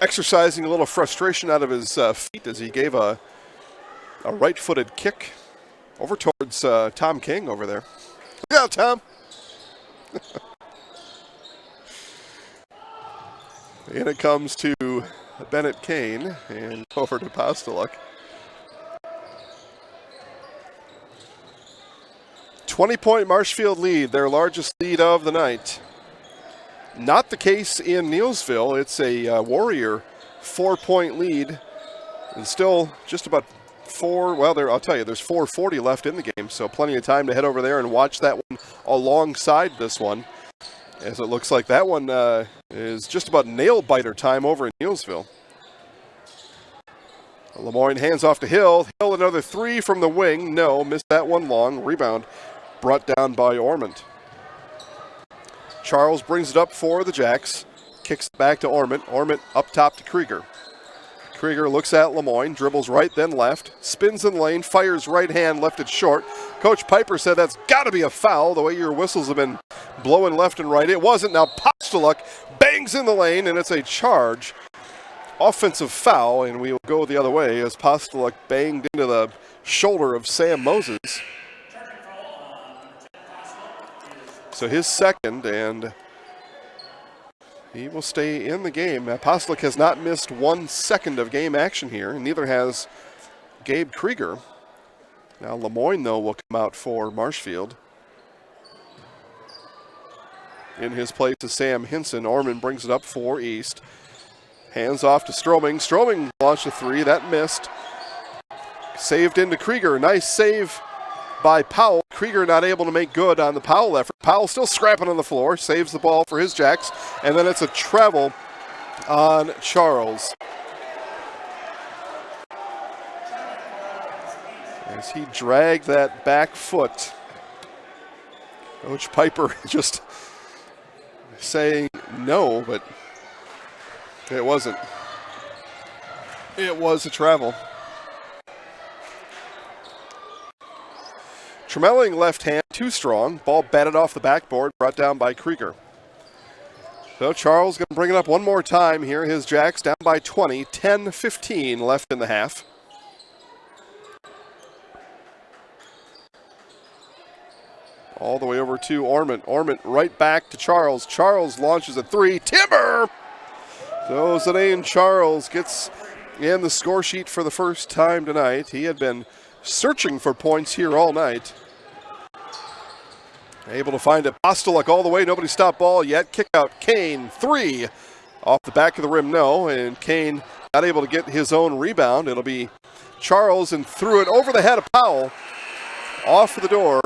exercising a little frustration out of his feet as he gave a right-footed kick over towards Tom King over there. Look out, Tom! And it comes to Bennett Kane and over to Postuluk. 20-point Marshfield lead, their largest lead of the night. Not the case in Neillsville. It's a Warrior 4-point lead. And still just about I'll tell you, there's 4:40 left in the game, so plenty of time to head over there and watch that one alongside this one, as it looks like that one is just about nail-biter time over in Neillsville. Lemoyne hands off to Hill. Hill another 3 from the wing. No, missed that one long. Rebound brought down by Ormond. Charles brings it up for the Jacks. Kicks it back to Ormond. Ormond up top to Krieger. Krieger looks at Lemoyne, dribbles right then left, spins in lane, fires right hand, left it short. Coach Piper said that's got to be a foul, the way your whistles have been blowing left and right. It wasn't. Now Postuluk bangs in the lane, and it's a charge. Offensive foul, and we will go the other way as Postuluk banged into the shoulder of Sam Moses. So his second, and he will stay in the game. Postuluk has not missed 1 second of game action here, and neither has Gabe Krieger. Now Lemoyne, though, will come out for Marshfield. In his place is Sam Hinson. Ormond brings it up for East. Hands off to Stroming. Stroming launched a 3. That missed. Saved into Krieger. Nice save by Powell. Krieger not able to make good on the Powell effort. Powell still scrapping on the floor. Saves the ball for his Jacks. And then it's a travel on Charles, as he dragged that back foot. Coach Piper just saying no, but it wasn't. It was a travel. Tremelling left hand, too strong. Ball batted off the backboard, brought down by Krieger. So Charles going to bring it up one more time here. His Jacks down by 20, 10-15 left in the half. All the way over to Ormond. Ormond right back to Charles. Charles launches a 3. Timber! So Zidane Charles gets in the score sheet for the first time tonight. He had been searching for points here all night. Able to find it. Postuluk all the way. Nobody stopped ball yet. Kick out. Kane, 3. Off the back of the rim, no. And Kane not able to get his own rebound. It'll be Charles, and threw it over the head of Powell. Off the door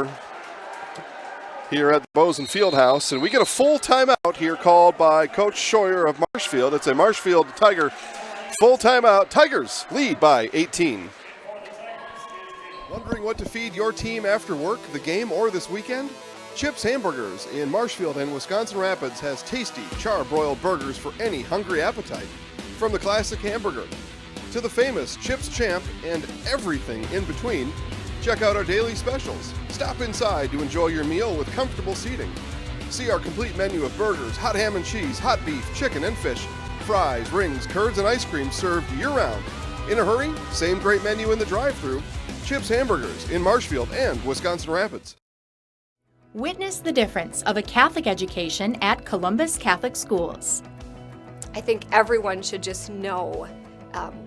here at the Bozen Fieldhouse. And we get a full timeout here called by Coach Scheuer of Marshfield. It's a Marshfield Tiger full timeout. Tigers lead by 18. Wondering what to feed your team after work, the game, or this weekend? Chips Hamburgers in Marshfield and Wisconsin Rapids has tasty, char-broiled burgers for any hungry appetite. From the classic hamburger to the famous Chips Champ and everything in between, check out our daily specials. Stop inside to enjoy your meal with comfortable seating. See our complete menu of burgers, hot ham and cheese, hot beef, chicken and fish, fries, rings, curds, and ice cream served year-round. In a hurry? Same great menu in the drive-thru. Chips Hamburgers in Marshfield and Wisconsin Rapids. Witness the difference of a Catholic education at Columbus Catholic Schools. I think everyone should just know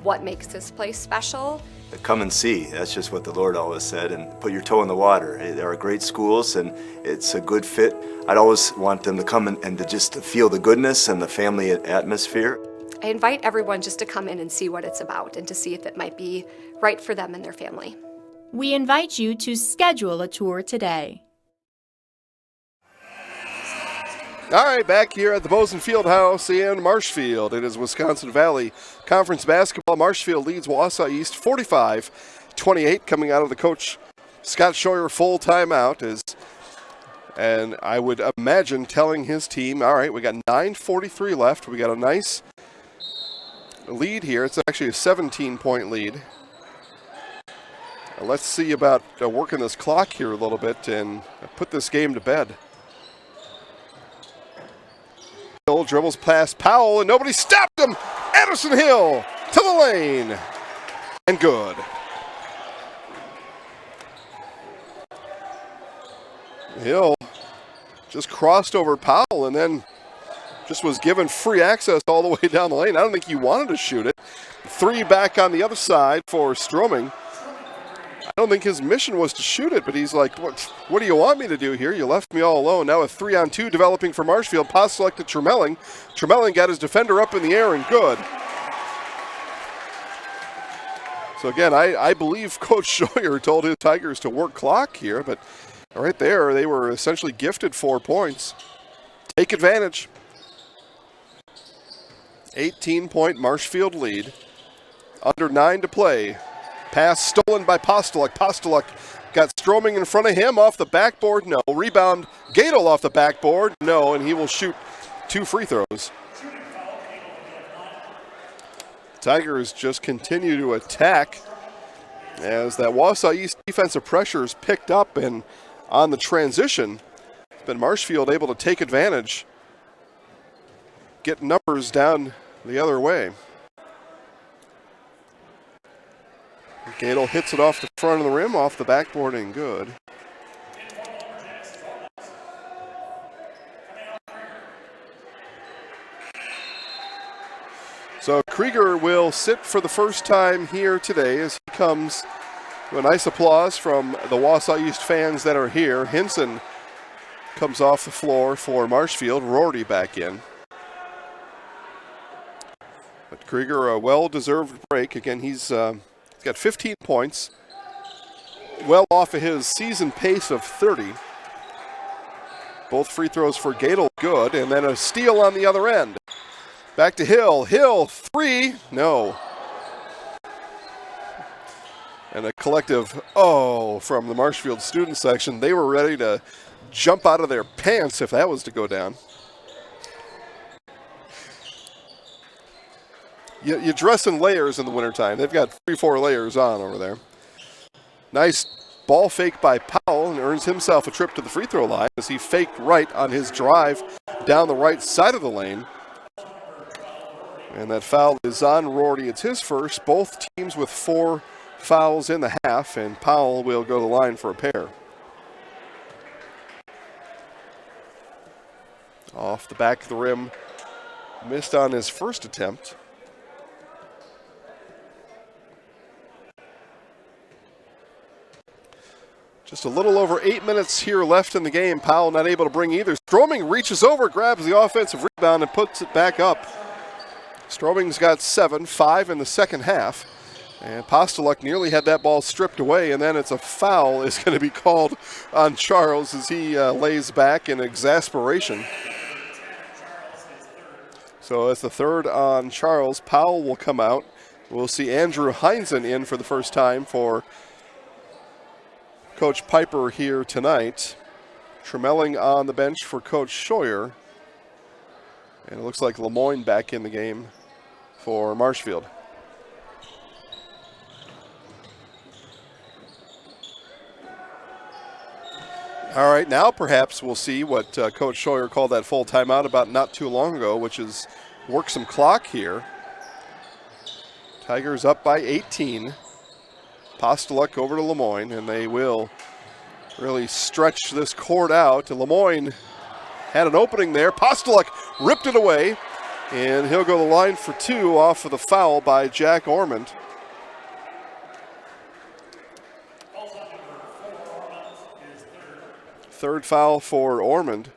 what makes this place special. Come and see. That's just what the Lord always said, and put your toe in the water. There are great schools, and it's a good fit. I'd always want them to come and to just to feel the goodness and the family atmosphere. I invite everyone just to come in and see what it's about and to see if it might be right for them and their family. We invite you to schedule a tour today. All right, back here at the Bozen Fieldhouse in Marshfield. It is Wisconsin Valley Conference basketball. Marshfield leads Wausau East 45-28, coming out of the coach Scott Scheuer full timeout. And I would imagine telling his team, all right, we got 9:43 left. We got a nice lead here. It's actually a 17-point lead. Let's see about working this clock here a little bit and put this game to bed. Hill dribbles past Powell, and nobody stopped him. Anderson Hill to the lane. And good. Hill just crossed over Powell and then just was given free access all the way down the lane. I don't think he wanted to shoot it. 3 back on the other side for Stroming. I don't think his mission was to shoot it, but he's like, what do you want me to do here? You left me all alone. Now a 3-on-2 developing for Marshfield. Pass selected Tremelling. Tremelling got his defender up in the air and good. So again, I believe Coach Scheuer told his Tigers to work clock here, but right there, they were essentially gifted 4 points. Take advantage. 18-point Marshfield lead. Under 9 to play. Pass stolen by Postuluk. Postuluk got Stroming in front of him off the backboard. No. Rebound, Gadel off the backboard. No, and he will shoot 2 free throws. Tigers just continue to attack as that Wausau East defensive pressure is picked up, and on the transition, but Marshfield able to take advantage, get numbers down the other way. Gadel hits it off the front of the rim, off the backboard, and good. So Krieger will sit for the first time here today as he comes to a nice applause from the Wausau East fans that are here. Hinson comes off the floor for Marshfield. Rorty back in. But Krieger, a well-deserved break. Again, he's got 15 points, well off of his season pace of 30. Both free throws for Gadel, good, and then a steal on the other end. Back to Hill. Hill, 3, no. And a collective from the Marshfield student section. They were ready to jump out of their pants if that was to go down. You dress in layers in the wintertime. They've got 3-4 layers on over there. Nice ball fake by Powell, and earns himself a trip to the free throw line as he faked right on his drive down the right side of the lane. And that foul is on Rorty. It's his first. Both teams with 4 fouls in the half, and Powell will go to the line for a pair. Off the back of the rim. Missed on his first attempt. Just a little over 8 minutes here left in the game. Powell not able to bring either. Stroming reaches over, grabs the offensive rebound, and puts it back up. Stroming's got 7, 5 in the second half. And Postuluk nearly had that ball stripped away, and then it's a foul is going to be called on Charles as he lays back in exasperation. So it's the third on Charles. Powell will come out. We'll see Andrew Heinzen in for the first time for Coach Piper here tonight. Tremelling on the bench for Coach Scheuer. And it looks like Lemoyne back in the game for Marshfield. All right, now perhaps we'll see what Coach Scheuer called that full timeout about not too long ago, which is work some clock here. Tigers up by 18. Postuluk over to Lemoyne, and they will really stretch this court out. Lemoyne had an opening there. Postuluk ripped it away, and he'll go to the line for 2 off of the foul by Jack Ormond. Third foul for Ormond.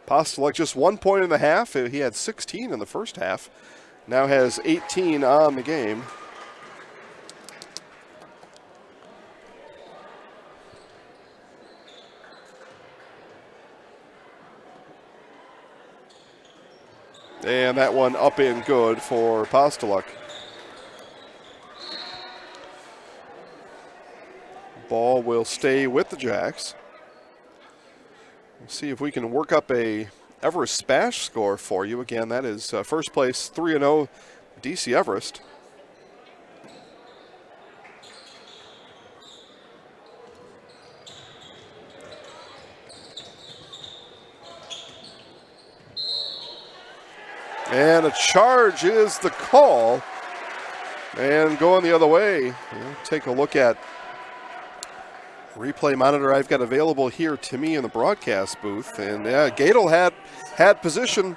Postuluk just 1 point in the half. He had 16 in the first half. Now has 18 on the game. And that one up and good for Postuluk. Ball will stay with the Jacks. We'll see if we can work up a Everest Spash score for you. Again, that is first place 3-0 DC Everest. And a charge is the call. And going the other way, we'll take a look at replay monitor I've got available here to me in the broadcast booth. And Gadel had position.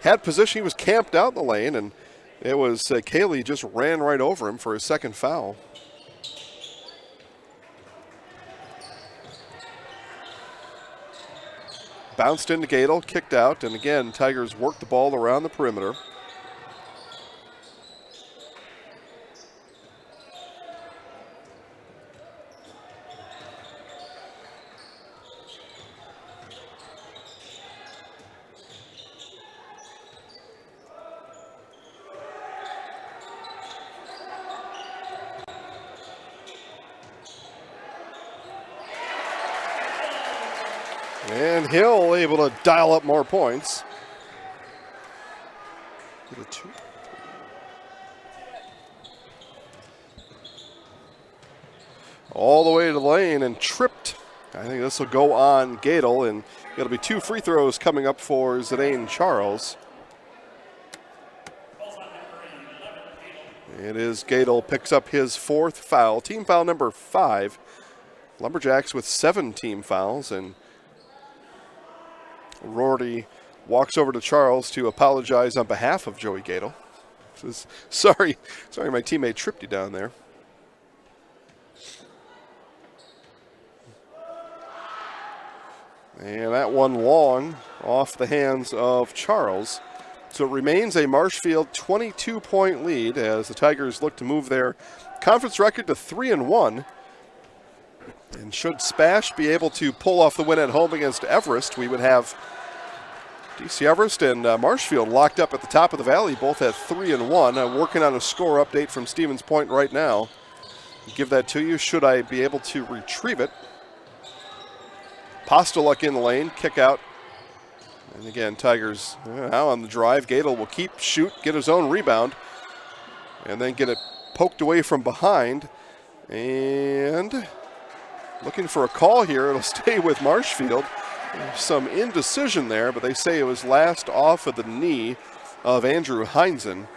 He was camped out in the lane, and it was Cayley just ran right over him for his second foul. Bounced into Gadel, kicked out, and again, Tigers worked the ball around the perimeter. And Hill able to dial up more points. All the way to the lane and tripped. I think this will go on Gadel, and it'll be 2 free throws coming up for Zidane Charles. It is Gadel picks up his 4th foul, team foul number 5. Lumberjacks with 7 team fouls, and Rorty walks over to Charles to apologize on behalf of Joey Gadel. Says, sorry, my teammate tripped you down there. And that one long off the hands of Charles. So it remains a Marshfield 22-point lead as the Tigers look to move their conference record to 3-1. And should Spash be able to pull off the win at home against Everest, we would have DC Everest and Marshfield locked up at the top of the valley, both at 3-1. I'm working on a score update from Stevens Point right now. Give that to you should I be able to retrieve it. Postuluk in the lane, kick out. And again, Tigers now on the drive. Gadel will keep, shoot, get his own rebound, and then get it poked away from behind. And looking for a call here. It'll stay with Marshfield. There's some indecision there, but they say it was last off of the knee of Andrew Heinzen.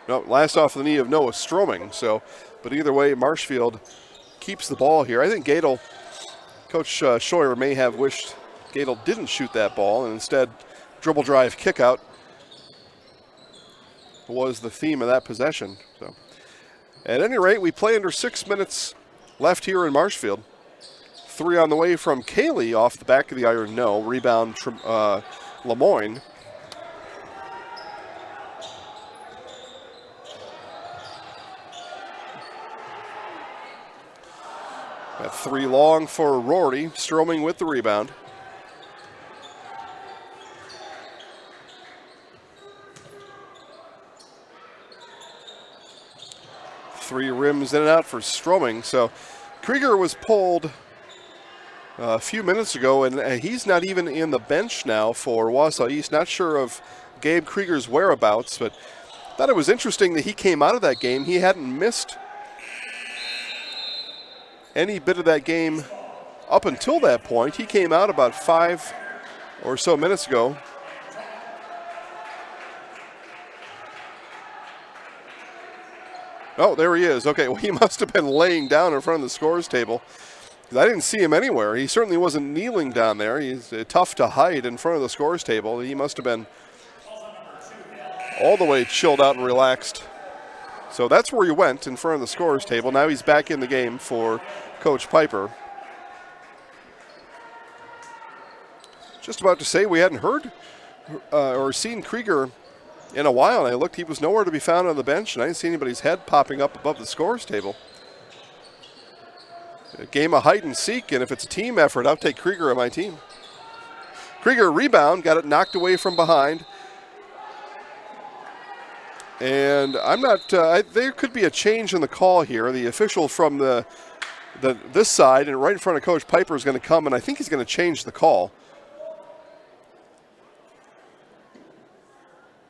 No, last off of the knee of Noah Stroming. So, but either way, Marshfield keeps the ball here. I think Gadel, Coach Scheuer may have wished Gadel didn't shoot that ball and instead dribble drive kick out was the theme of that possession. So, at any rate, we play under 6 minutes left here in Marshfield. 3 on the way from Cayley off the back of the iron. No. Rebound Lemoyne. At 3 long for Rory. Stroming with the rebound. rims in and out for Stroming. So Krieger was pulled a few minutes ago, and he's not even in the bench now for Wausau East. Not sure of Gabe Krieger's whereabouts, but thought it was interesting that he came out of that game. He hadn't missed any bit of that game up until that point. He came out about 5 or so minutes ago. Oh, there he is. Okay, well, he must have been laying down in front of the scores table. I didn't see him anywhere. He certainly wasn't kneeling down there. He's tough to hide in front of the scores table. He must have been all the way chilled out and relaxed. So that's where he went, in front of the scores table. Now he's back in the game for Coach Piper. Just about to say we hadn't heard or seen Krieger in a while, and I looked, he was nowhere to be found on the bench, and I didn't see anybody's head popping up above the scores table. A game of hide and seek, and if it's a team effort, I'll take Krieger on my team. Krieger rebound, got it knocked away from behind. And I'm not, there could be a change in the call here. The official from this side and right in front of Coach Piper is going to come, and I think he's going to change the call.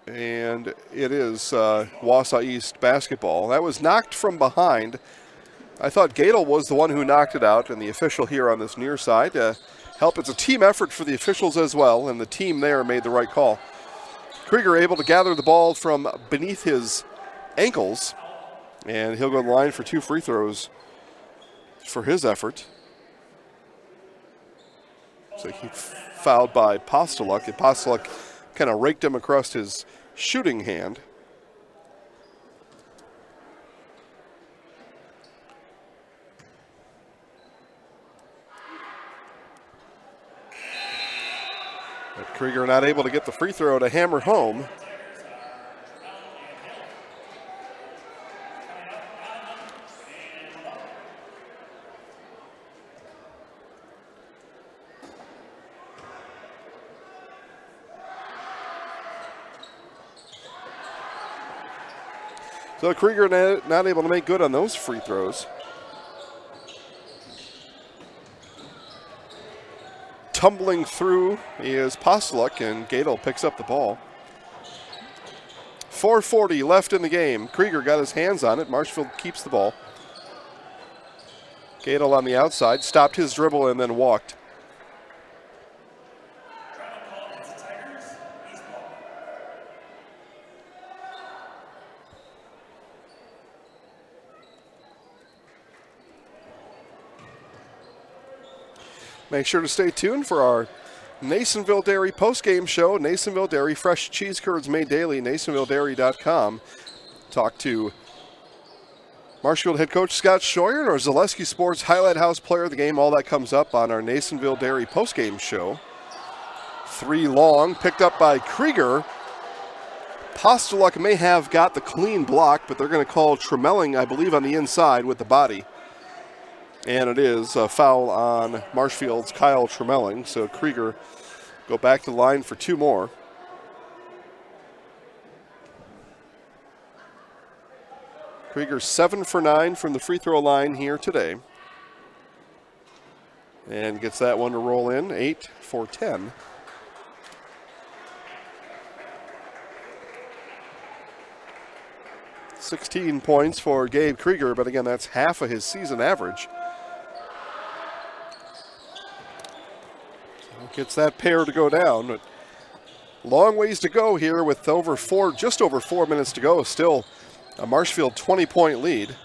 And it is Wausau East basketball. That was knocked from behind. I thought Gadel was the one who knocked it out, and the official here on this near side help. It's a team effort for the officials as well, and the team there made the right call. Krieger able to gather the ball from beneath his ankles, and he'll go to the line for 2 free throws for his effort. So he fouled by Postoluk, and Postoluk kind of raked him across his shooting hand. But Krieger not able to get the free throw to hammer home. So Krieger not able to make good on those free throws. Tumbling through is Postoluk, and Gadel picks up the ball. 4:40 left in the game. Krieger got his hands on it. Marshfield keeps the ball. Gadel on the outside, stopped his dribble and then walked. Make sure to stay tuned for our Nasonville Dairy post-game show. Nasonville Dairy, fresh cheese curds made daily, NasonvilleDairy.com. Talk to Marshfield head coach Scott Scheuer and our Zaleski Sports Highlight House player of the game. All that comes up on our Nasonville Dairy post-game show. 3 long, picked up by Krieger. Postoluk may have got the clean block, but they're going to call Tremelling, I believe, on the inside with the body. And it is a foul on Marshfield's Kyle Tremelling. So Krieger go back to the line for 2 more. Krieger 7 for 9 from the free throw line here today. And gets that one to roll in, 8 for 10. $16 points for Gabe Krieger, but again, that's half of his season average. Gets that pair to go down, but long ways to go here with just over 4 minutes to go. Still a Marshfield 20-point lead.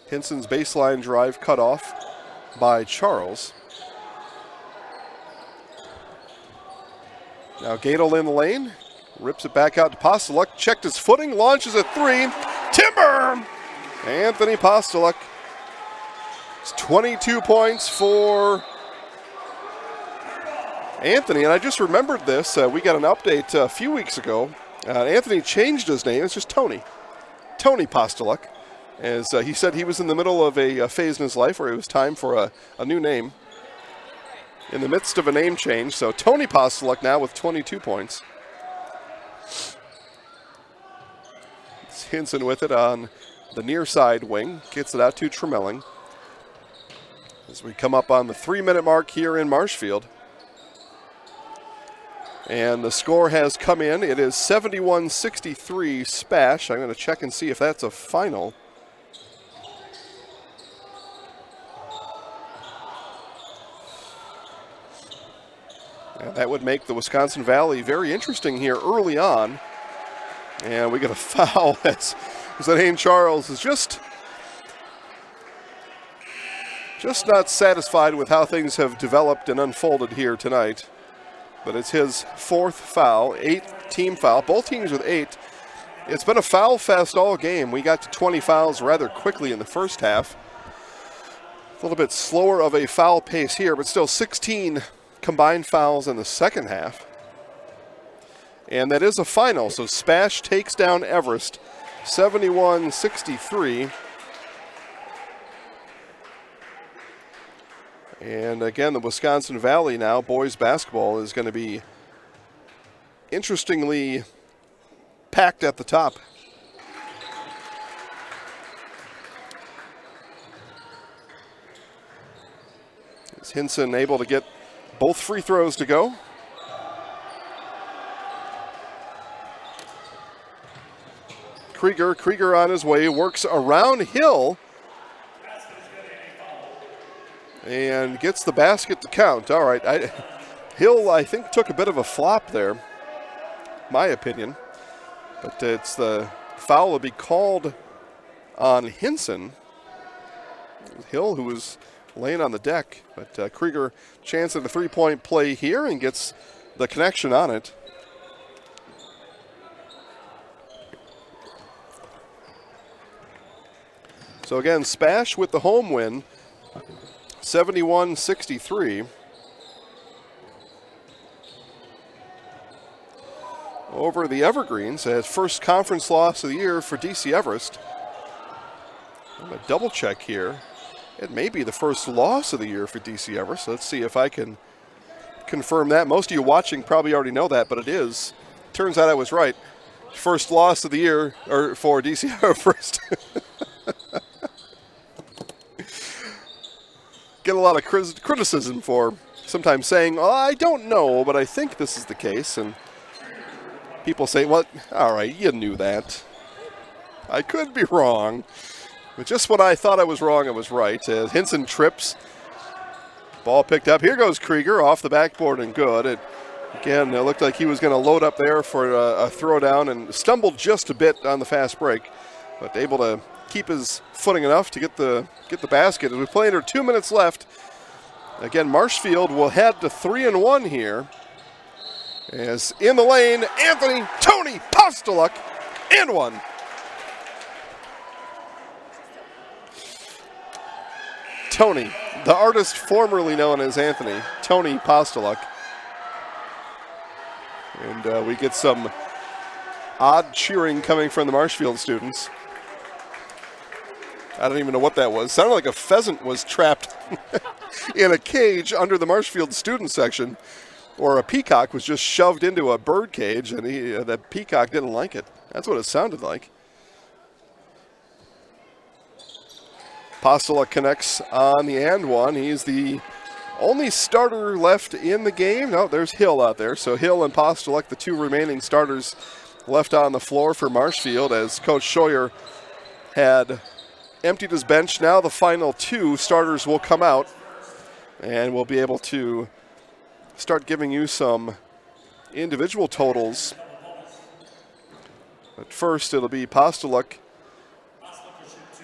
Hinson's baseline drive cut off by Charles. Now Gadel in the lane, rips it back out to Postoluk, checked his footing, launches a 3. Timber! Anthony Postoluk. It's 22 points for Anthony, and I just remembered this. We got an update a few weeks ago. Anthony changed his name. It's just Tony Postoluk, as he said he was in the middle of a phase in his life where it was time for a new name. In the midst of a name change, so Tony Postoluk now with 22 points. Hinson with it on the near side wing. Gets it out to Tremelling. As we come up on the 3-minute mark here in Marshfield. And the score has come in. It is 71-63 Spash. I'm going to check and see if that's a final. And that would make the Wisconsin Valley very interesting here early on. And we get a foul as Zane Charles is just not satisfied with how things have developed and unfolded here tonight. But it's his 4th foul, 8th team foul, both teams with 8. It's been a foul fest all game. We got to 20 fouls rather quickly in the first half. A little bit slower of a foul pace here, but still 16 combined fouls in the second half. And that is a final, so Spash takes down Everest 71-63. And again, the Wisconsin Valley now, boys basketball, is going to be interestingly packed at the top. Is Hinson able to get both free throws to go? Krieger on his way, works around Hill. And gets the basket to count. All right, Hill, I think, took a bit of a flop there, my opinion. But it's the foul will be called on Hinson. Hill, who was laying on the deck. But Krieger chance at a three-point play here and gets the connection on it. So again, Spash with the home win. 71-63. Over the Evergreens, as first conference loss of the year for DC Everest. I'm going to double check here. It may be the first loss of the year for DC Everest. Let's see if I can confirm that. Most of you watching probably already know that, but it is. Turns out I was right. First loss of the year for DC Everest. Get a lot of criticism for sometimes saying, oh, I don't know, but I think this is the case. And people say, well, all right, you knew that. I could be wrong. But just when I thought I was wrong, I was right. As Hinson trips, ball picked up. Here goes Krieger off the backboard and good. Again, it looked like he was going to load up there for a throwdown and stumbled just a bit on the fast break, but able to keep his footing enough to get the basket. As we play under 2 minutes left, again, Marshfield will head to 3-1 here. As in the lane, Tony Postuluk, and one. Tony, the artist formerly known as Anthony, Tony Postuluk. And we get some odd cheering coming from the Marshfield students. I don't even know what that was. Sounded like a pheasant was trapped in a cage under the Marshfield student section, or a peacock was just shoved into a bird cage, and the peacock didn't like it. That's what it sounded like. Postuluk connects on the and one. He's the only starter left in the game. No, there's Hill out there. So Hill and Postuluk, the two remaining starters left on the floor for Marshfield, as Coach Scheuer had emptied his bench. Now the final two starters will come out, and we'll be able to start giving you some individual totals. But first, it'll be Postuluk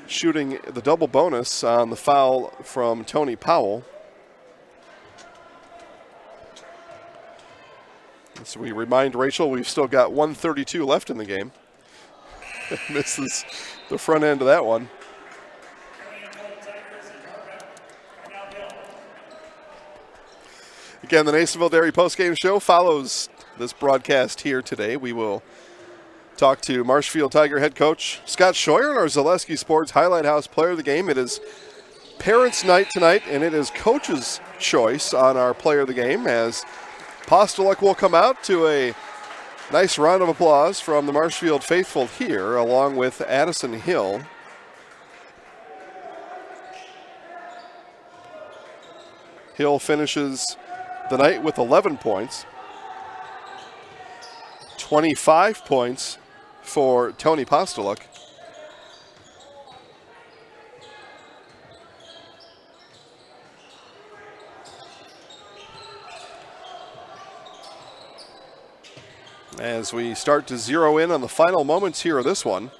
shooting the double bonus on the foul from Tony Powell. So we remind Rachel we've still got 1:32 left in the game. Misses the front end of that one. Again, the Nasonville Dairy postgame show follows this broadcast here today. We will talk to Marshfield Tiger head coach Scott Scheuer and our Zaleski Sports Highlight House player of the game. It is parents' night tonight, and it is coach's choice on our player of the game, as Postuluk will come out to a Nice round of applause from the Marshfield faithful here, along with Addison Hill. Hill finishes the night with 11 points. 25 points for Tony Postoluk. As we start to zero in on the final moments here of this one.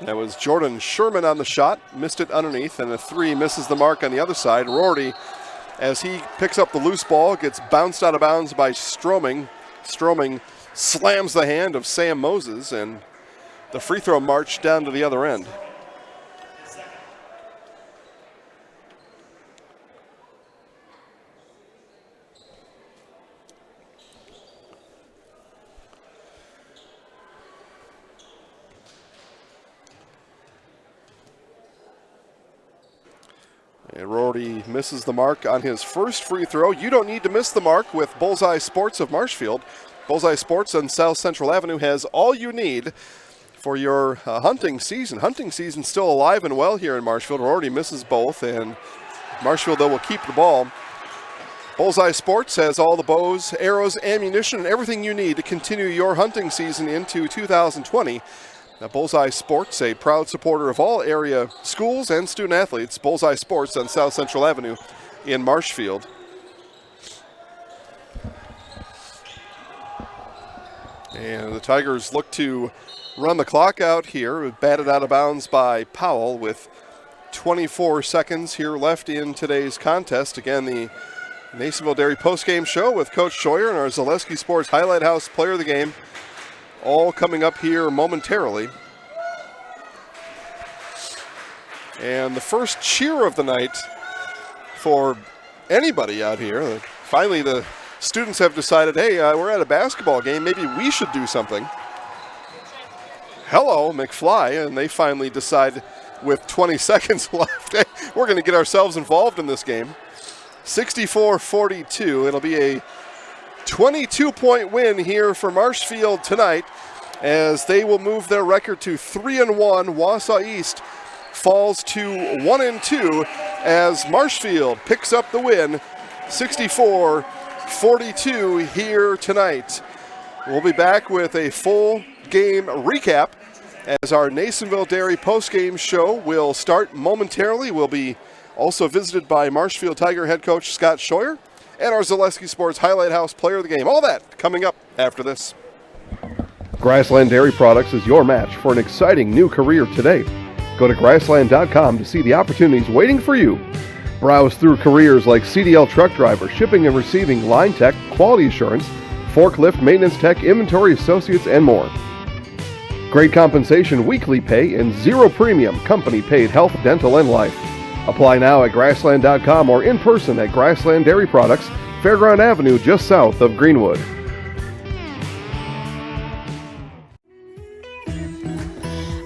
That was Jordan Sherman on the shot, missed it underneath, and a three misses the mark on the other side. Rorty, as he picks up the loose ball, gets bounced out of bounds by Stroming. Stroming slams the hand of Sam Moses, and the free throw march down to the other end. And Rorty misses the mark on his first free throw. You don't need to miss the mark with Bullseye Sports of Marshfield. Bullseye Sports on South Central Avenue has all you need for your hunting season. Hunting season still alive and well here in Marshfield. Rorty misses both, and Marshfield, though, will keep the ball. Bullseye Sports has all the bows, arrows, ammunition, and everything you need to continue your hunting season into 2020. Now, Bullseye Sports, a proud supporter of all area schools and student athletes. Bullseye Sports on South Central Avenue in Marshfield. And the Tigers look to run the clock out here. Batted out of bounds by Powell with 24 seconds here left in today's contest. Again, the Nasonville Dairy postgame show with Coach Scheuer and our Zaleski Sports Highlight House Player of the Game. All coming up here momentarily. And the first cheer of the night for anybody out here. Finally, the students have decided, hey, we're at a basketball game. Maybe we should do something. Hello, McFly. And they finally decide with 20 seconds left, hey, we're going to get ourselves involved in this game. 64-42. It'll be a 22-point win here for Marshfield tonight as they will move their record to 3-1. Wausau East falls to 1-2 as Marshfield picks up the win, 64-42 here tonight. We'll be back with a full game recap as our Nasonville Dairy postgame show will start momentarily. We'll be also visited by Marshfield Tiger head coach Scott Scheuer and our Zaleski Sports Highlight House Player of the Game. All that coming up after this. Grassland Dairy Products is your match for an exciting new career today. Go to grassland.com to see the opportunities waiting for you. Browse through careers like CDL truck driver, shipping and receiving, line tech, quality assurance, forklift, maintenance tech, inventory associates, and more. Great compensation, weekly pay, and zero premium company-paid health, dental, and life. Apply now at grassland.com or in person at Grassland Dairy Products, Fairground Avenue, just south of Greenwood.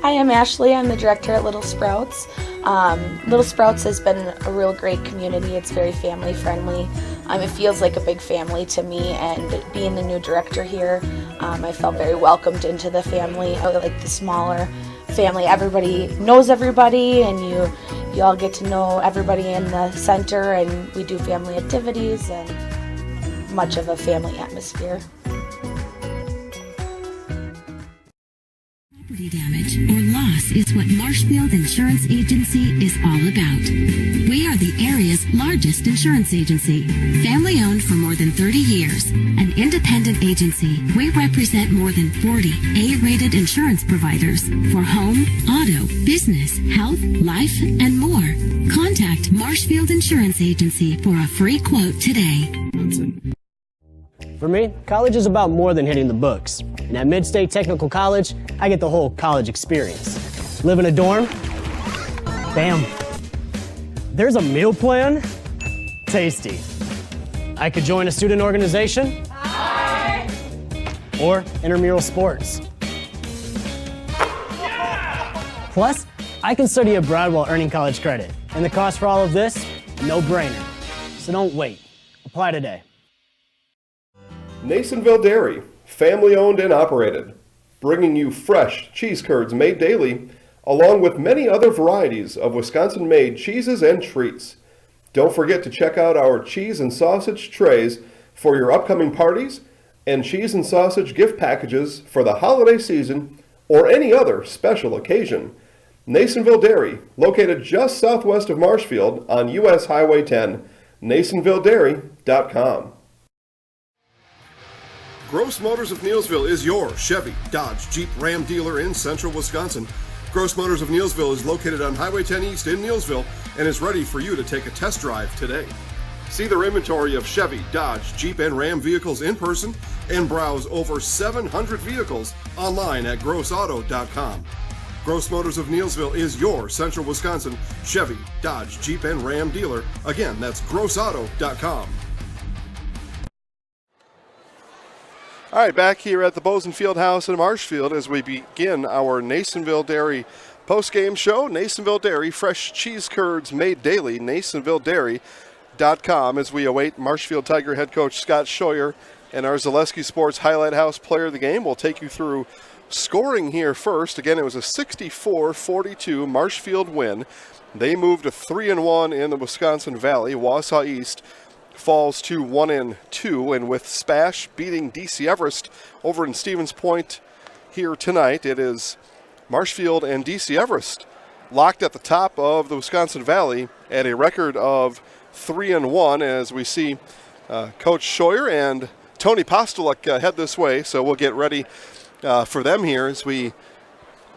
Hi, I'm Ashley. I'm the director at Little Sprouts. Little Sprouts has been a real great community. It's very family friendly. It feels like a big family to me, and being the new director here, I felt very welcomed into the family. I like the smaller family. Everybody knows everybody, and you all get to know everybody in the center, and we do family activities and much of a family atmosphere. Property damage or loss is what Marshfield Insurance Agency is all about. We are the area's largest insurance agency. Family owned for more than 30 years. An independent agency, we represent more than 40 A-rated insurance providers for home, auto, business, health, life, and more. Contact Marshfield Insurance Agency for a free quote today. For me, college is about more than hitting the books. And at Mid-State Technical College, I get the whole college experience. Live in a dorm? Bam. There's a meal plan? Tasty. I could join a student organization? Hi. Or intramural sports. Yeah. Plus, I can study abroad while earning college credit. And the cost for all of this? No brainer. So don't wait. Apply today. Nasonville Dairy, family owned and operated, bringing you fresh cheese curds made daily, along with many other varieties of Wisconsin-made cheeses and treats. Don't forget to check out our cheese and sausage trays for your upcoming parties and cheese and sausage gift packages for the holiday season or any other special occasion. Nasonville Dairy, located just southwest of Marshfield on US Highway 10, NasonvilleDairy.com. Gross Motors of Neillsville is your Chevy, Dodge, Jeep, Ram dealer in central Wisconsin. Gross Motors of Neillsville is located on Highway 10 East in Neillsville and is ready for you to take a test drive today. See their inventory of Chevy, Dodge, Jeep, and Ram vehicles in person and browse over 700 vehicles online at grossauto.com. Gross Motors of Neillsville is your central Wisconsin Chevy, Dodge, Jeep, and Ram dealer. Again, that's grossauto.com. All right, back here at the Bozen Fieldhouse in Marshfield as we begin our Nasonville Dairy post-game show. Nasonville Dairy, fresh cheese curds made daily, NasonvilleDairy.com, as we await Marshfield Tiger head coach Scott Scheuer and our Zaleski Sports Highlight House player of the game. We'll take you through scoring here first. Again, it was a 64-42 Marshfield win. They moved to 3-1 in the Wisconsin Valley. Wausau East falls to 1-2, and with Spash beating DC Everest over in Stevens Point here tonight, it is Marshfield and DC Everest locked at the top of the Wisconsin Valley at a record of 3-1 as we see Coach Scheuer and Tony Postulek head this way. So we'll get ready for them here as we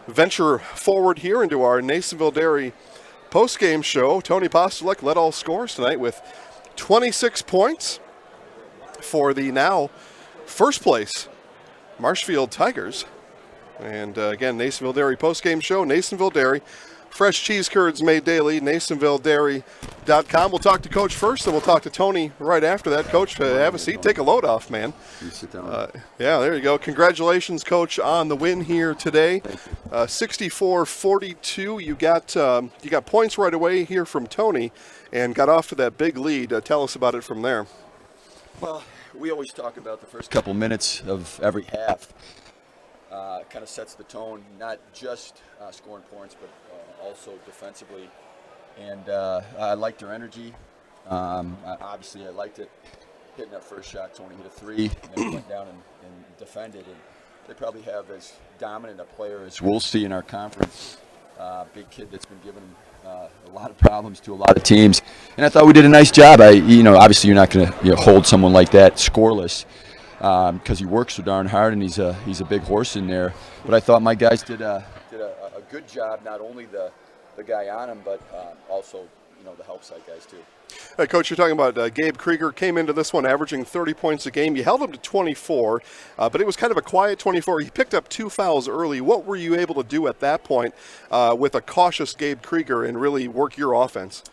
venture forward here into our Nasonville Dairy post-game show. Tony Postulek led all scorers tonight with 26 points for the now first place Marshfield Tigers. And again, Nasonville Dairy post-game show, Nasonville Dairy. Fresh cheese curds made daily, NasonvilleDairy.com. We'll talk to Coach first, and we'll talk to Tony right after that. Coach, have a seat. Take a load off, man. You sit down. Yeah, there you go. Congratulations, Coach, on the win here today. 64-42. You got points right away here from Tony and got off to that big lead. Tell us about it from there. Well, we always talk about the first couple minutes of every half. Kind of sets the tone, not just scoring points, but also defensively. And I liked their energy. Obviously, I liked it. Hitting that first shot, Tony hit a three, and then went down and defended. And they probably have as dominant a player as we'll see in our conference. Big kid that's been giving a lot of problems to a lot of teams. And I thought we did a nice job. Obviously, you're not going to hold someone like that scoreless. Because he works so darn hard and he's a big horse in there. But I thought my guys did a good job, not only the guy on him, but also the help side guys too. Hey, Coach, you're talking about Gabe Krieger came into this one averaging 30 points a game. You held him to 24, but it was kind of a quiet 24. He picked up 2 fouls early. What were you able to do at that point with a cautious Gabe Krieger and really work your offense?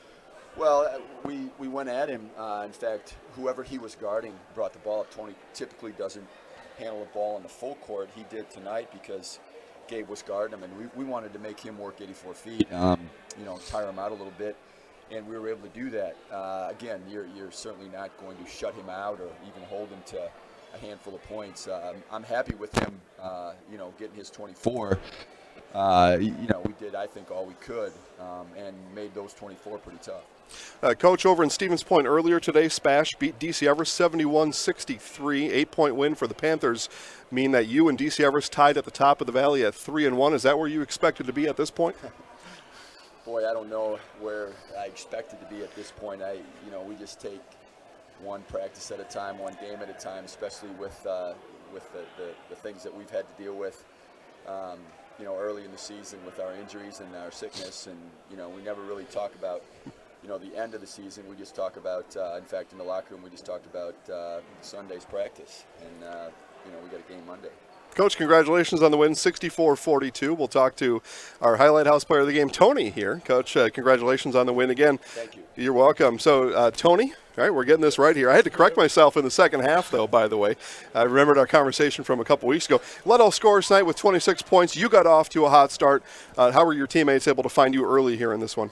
Well, we went at him. In fact, whoever he was guarding brought the ball up. Tony typically doesn't handle the ball in the full court. He did tonight because Gabe was guarding him, and we wanted to make him work 84 feet, tire him out a little bit, and we were able to do that. Again, you're certainly not going to shut him out or even hold him to a handful of points. I'm happy with him, getting his 24. We did, I think, all we could and made those 24 pretty tough. Coach, over in Stevens Point earlier today, Spash beat DC Everest 71-63, 8-point win for the Panthers. Mean that you and DC Everest tied at the top of the valley at 3-1. Is that where you expected to be at this point? Boy, I don't know where I expected to be at this point. We just take one practice at a time, one game at a time, especially with the things that we've had to deal with. Early in the season with our injuries and our sickness, and we never really talk about the end of the season. We just talk about, in fact, in the locker room, we just talked about Sunday's practice, and we got a game Monday. Coach, congratulations on the win, 64-42. We'll talk to our Highlight House player of the game, Tony, here. Coach, congratulations on the win again. Thank you. You're welcome. So, Tony, all right, we're getting this right here. I had to correct myself in the second half, though, by the way. I remembered our conversation from a couple weeks ago. Led all scorers tonight with 26 points. You got off to a hot start. How were your teammates able to find you early here in this one?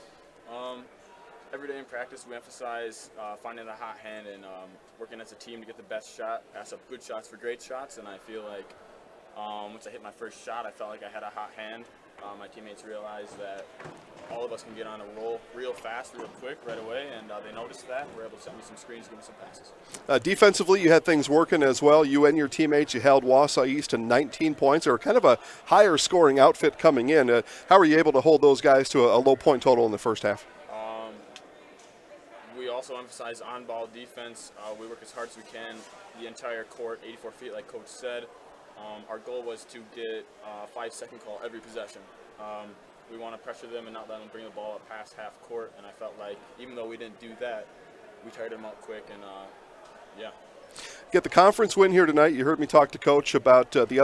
every day in practice we emphasize finding the hot hand and working as a team to get the best shot, pass up good shots for great shots, and I feel like once I hit my first shot, I felt like I had a hot hand. My teammates realized that all of us can get on a roll real fast, real quick, right away, and they noticed that. Were able to send me some screens, give me some passes. Defensively, you had things working as well. You and your teammates, you held Wausau East to 19 points, or kind of a higher scoring outfit coming in. How were you able to hold those guys to a low point total in the first half? We also emphasize on-ball defense. We work as hard as we can, the entire court, 84 feet, like Coach said. Our goal was to get a 5-second call every possession. We want to pressure them and not let them bring the ball up past half court, and I felt like even though we didn't do that, we tired them out quick, and yeah. Get the conference win here tonight. You heard me talk to Coach about some of the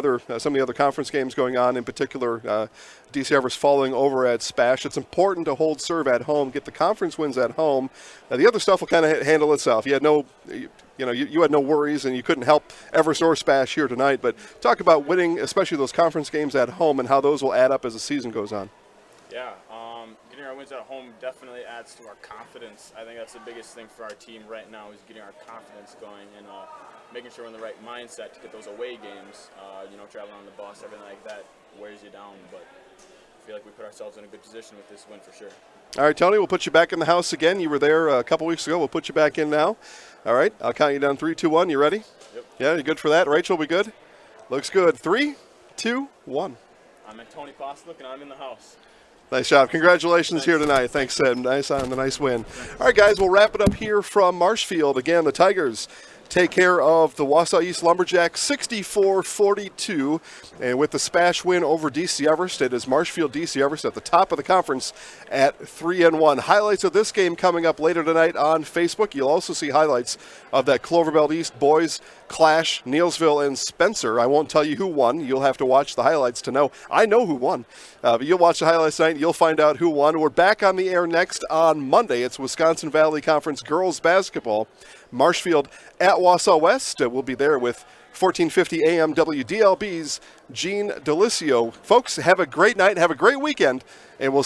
other conference games going on, in particular DC Everest falling over at Spash. It's important to hold serve at home, get the conference wins at home. The other stuff will kind of handle itself. You had no you had no worries, and you couldn't help Everest or Spash here tonight. But talk about winning, especially those conference games at home, and how those will add up as the season goes on. Yeah, getting our wins at home definitely adds to our confidence. I think that's the biggest thing for our team right now is getting our confidence going and making sure we're in the right mindset to get those away games. Traveling on the bus, everything like that wears you down, but I feel like we put ourselves in a good position with this win for sure. All right, Tony, we'll put you back in the house again. You were there a couple weeks ago. We'll put you back in now. All right, I'll count you down 3, 2, 1. You ready? Yep. Yeah, you good for that? Rachel, we good? Looks good. 3, 2, 1. I'm at Tony Postlook, and I'm in the house. Nice job. Congratulations here tonight. Thanks, Ed. Nice on the nice win. All right, guys, we'll wrap it up here from Marshfield. Again, the Tigers take care of the Wausau East Lumberjacks 64-42. And with the Spash win over DC Everest, it is Marshfield DC Everest at the top of the conference at 3-1. Highlights of this game coming up later tonight on Facebook. You'll also see highlights of that Cloverbelt East boys clash, Neilsville and Spencer. I won't tell you who won. You'll have to watch the highlights to know. I know who won. But you'll watch the highlights tonight and you'll find out who won. We're back on the air next on Monday. It's Wisconsin Valley Conference girls basketball. Marshfield at Wausau West. We'll be there with 1450 AM WDLB's Gene Delicio. Folks, have a great night. Have a great weekend. And we'll